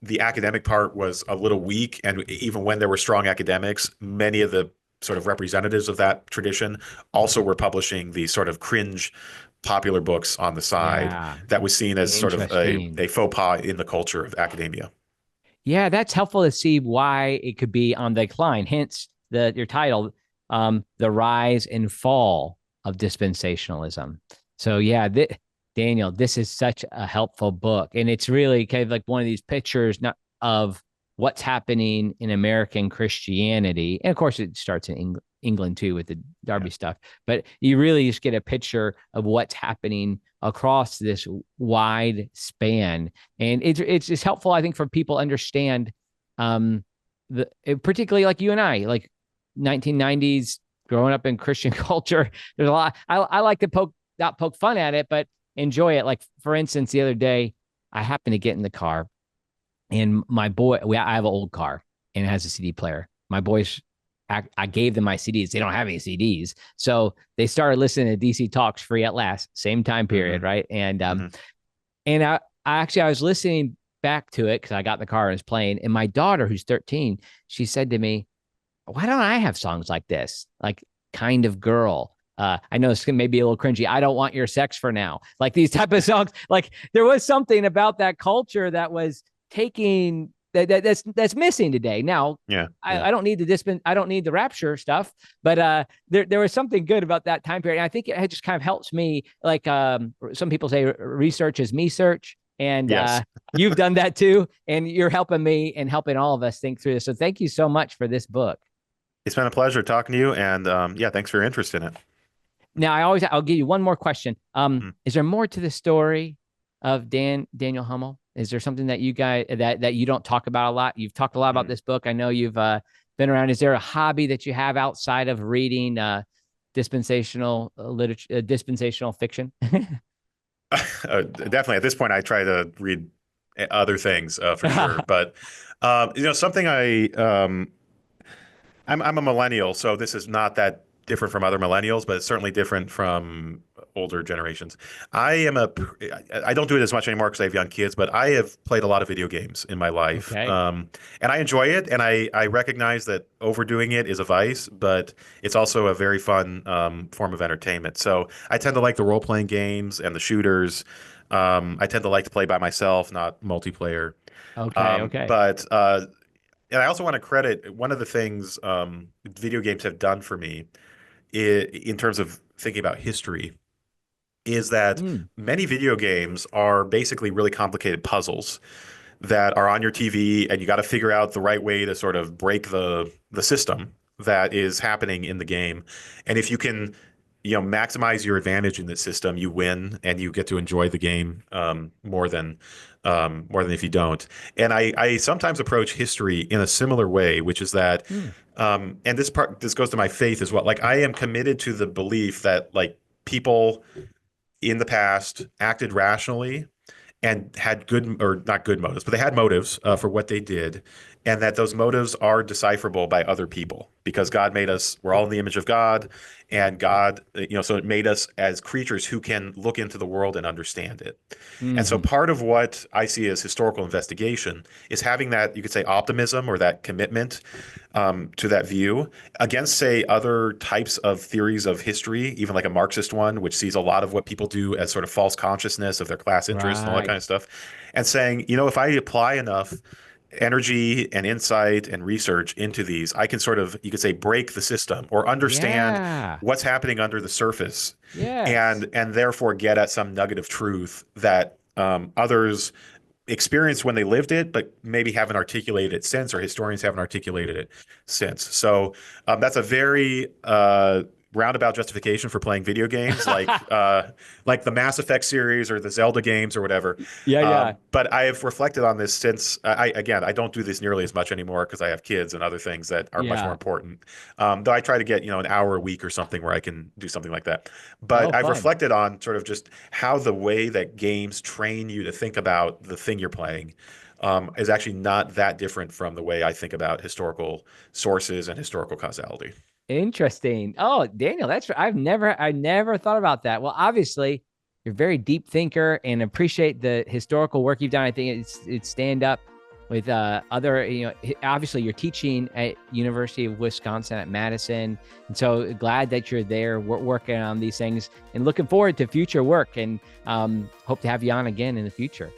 the academic part was a little weak, and even when there were strong academics, many of the sort of representatives of that tradition also were publishing these sort of cringe popular books on the side Yeah. that was seen as sort of Interesting. a faux pas in the culture of academia. Yeah, that's helpful to see why it could be on the decline. Hence your title, The Rise and Fall of Dispensationalism. So yeah, Daniel, this is such a helpful book. And it's really kind of like one of these pictures not of what's happening in American Christianity. And of course, it starts in England too with the Yeah. Darby stuff. But you really just get a picture of what's happening across this wide span, and it's just helpful, I think, for people to understand, particularly like you and I, like 1990s, growing up in Christian culture. There's a lot. I like to not poke fun at it, but enjoy it. Like for instance, the other day, I happened to get in the car, and my boy, I have an old car and it has a CD player. My boys, I gave them my CDs. They don't have any CDs. So they started listening to DC Talks Free at Last, same time period, Hmm. right? Hmm. And I was listening back to it because I got in the car and was playing. And my daughter, who's 13, she said to me, "Why don't I have songs like this? Like Kind of Girl." I know it's maybe a little cringy. I don't want your sex for now. Like these type of songs. Like there was something about that culture that was taking that's missing today. Now, Yeah. Yeah. I don't need I don't need the rapture stuff, but there was something good about that time period. And I think it just kind of helps me. Like some people say, research is me search, and Yes. you've done that too, and you're helping me and helping all of us think through this. So thank you so much for this book. It's been a pleasure talking to you, and yeah, thanks for your interest in it. Now, I'll give you one more question. Mm. Is there more to the story of Daniel Hummel? Is there something that you guys that you don't talk about a lot? You've talked a lot about Mm. this book. I know you've been around. Is there a hobby that you have outside of reading dispensational literature, dispensational fiction? Definitely, at this point, I try to read other things for sure. But something I'm a millennial, so this is not that different from other millennials, but it's certainly different from older generations. I am a, I don't do it as much anymore because I have young kids, but I have played a lot of video games in my life, Okay. and I enjoy it. And I recognize that overdoing it is a vice, but it's also a very fun form of entertainment. So I tend to like the role playing games and the shooters. I tend to like to play by myself, not multiplayer. Okay. Okay. But and I also want to credit one of the things video games have done for me in terms of thinking about history is that Mm. many video games are basically really complicated puzzles that are on your TV, and you got to figure out the right way to sort of break the system that is happening in the game. And if you can, maximize your advantage in the system, you win and you get to enjoy the game more than if you don't. And I sometimes approach history in a similar way, which is that, Mm. and this goes to my faith as well. Like, I am committed to the belief that, like, people in the past acted rationally and had good, or not good motives, but they had motives for what they did, and that those motives are decipherable by other people because God made us, we're all in the image of God, and God, so it made us as creatures who can look into the world and understand it. And so Hmm. part of what I see as historical investigation is having that, you could say, optimism or that commitment to that view against, say, other types of theories of history, even like a Marxist one, which sees a lot of what people do as sort of false consciousness of their class interests and all that Right. kind of stuff, and saying, if I apply enough energy and insight and research into these, I can sort of, you could say, break the system or understand Yeah. what's happening under the surface, Yes. and therefore get at some nugget of truth that others experienced when they lived it, but maybe haven't articulated it since, or historians haven't articulated it since. So that's a very roundabout justification for playing video games, like the Mass Effect series or the Zelda games or whatever. Yeah. Yeah. But I have reflected on this since. I don't do this nearly as much anymore because I have kids and other things that are much more Yeah. important. Though I try to get an hour a week or something where I can do something like that. Oh, But I've fun. reflected on sort of just how the way that games train you to think about the thing you're playing is actually not that different from the way I think about historical sources and historical causality. Interesting. Oh, Daniel, I never thought about that. Well, obviously, you're a very deep thinker and appreciate the historical work you've done. I think it's stand up with other, obviously you're teaching at University of Wisconsin at Madison. And so glad that you're there working on these things and looking forward to future work, and hope to have you on again in the future.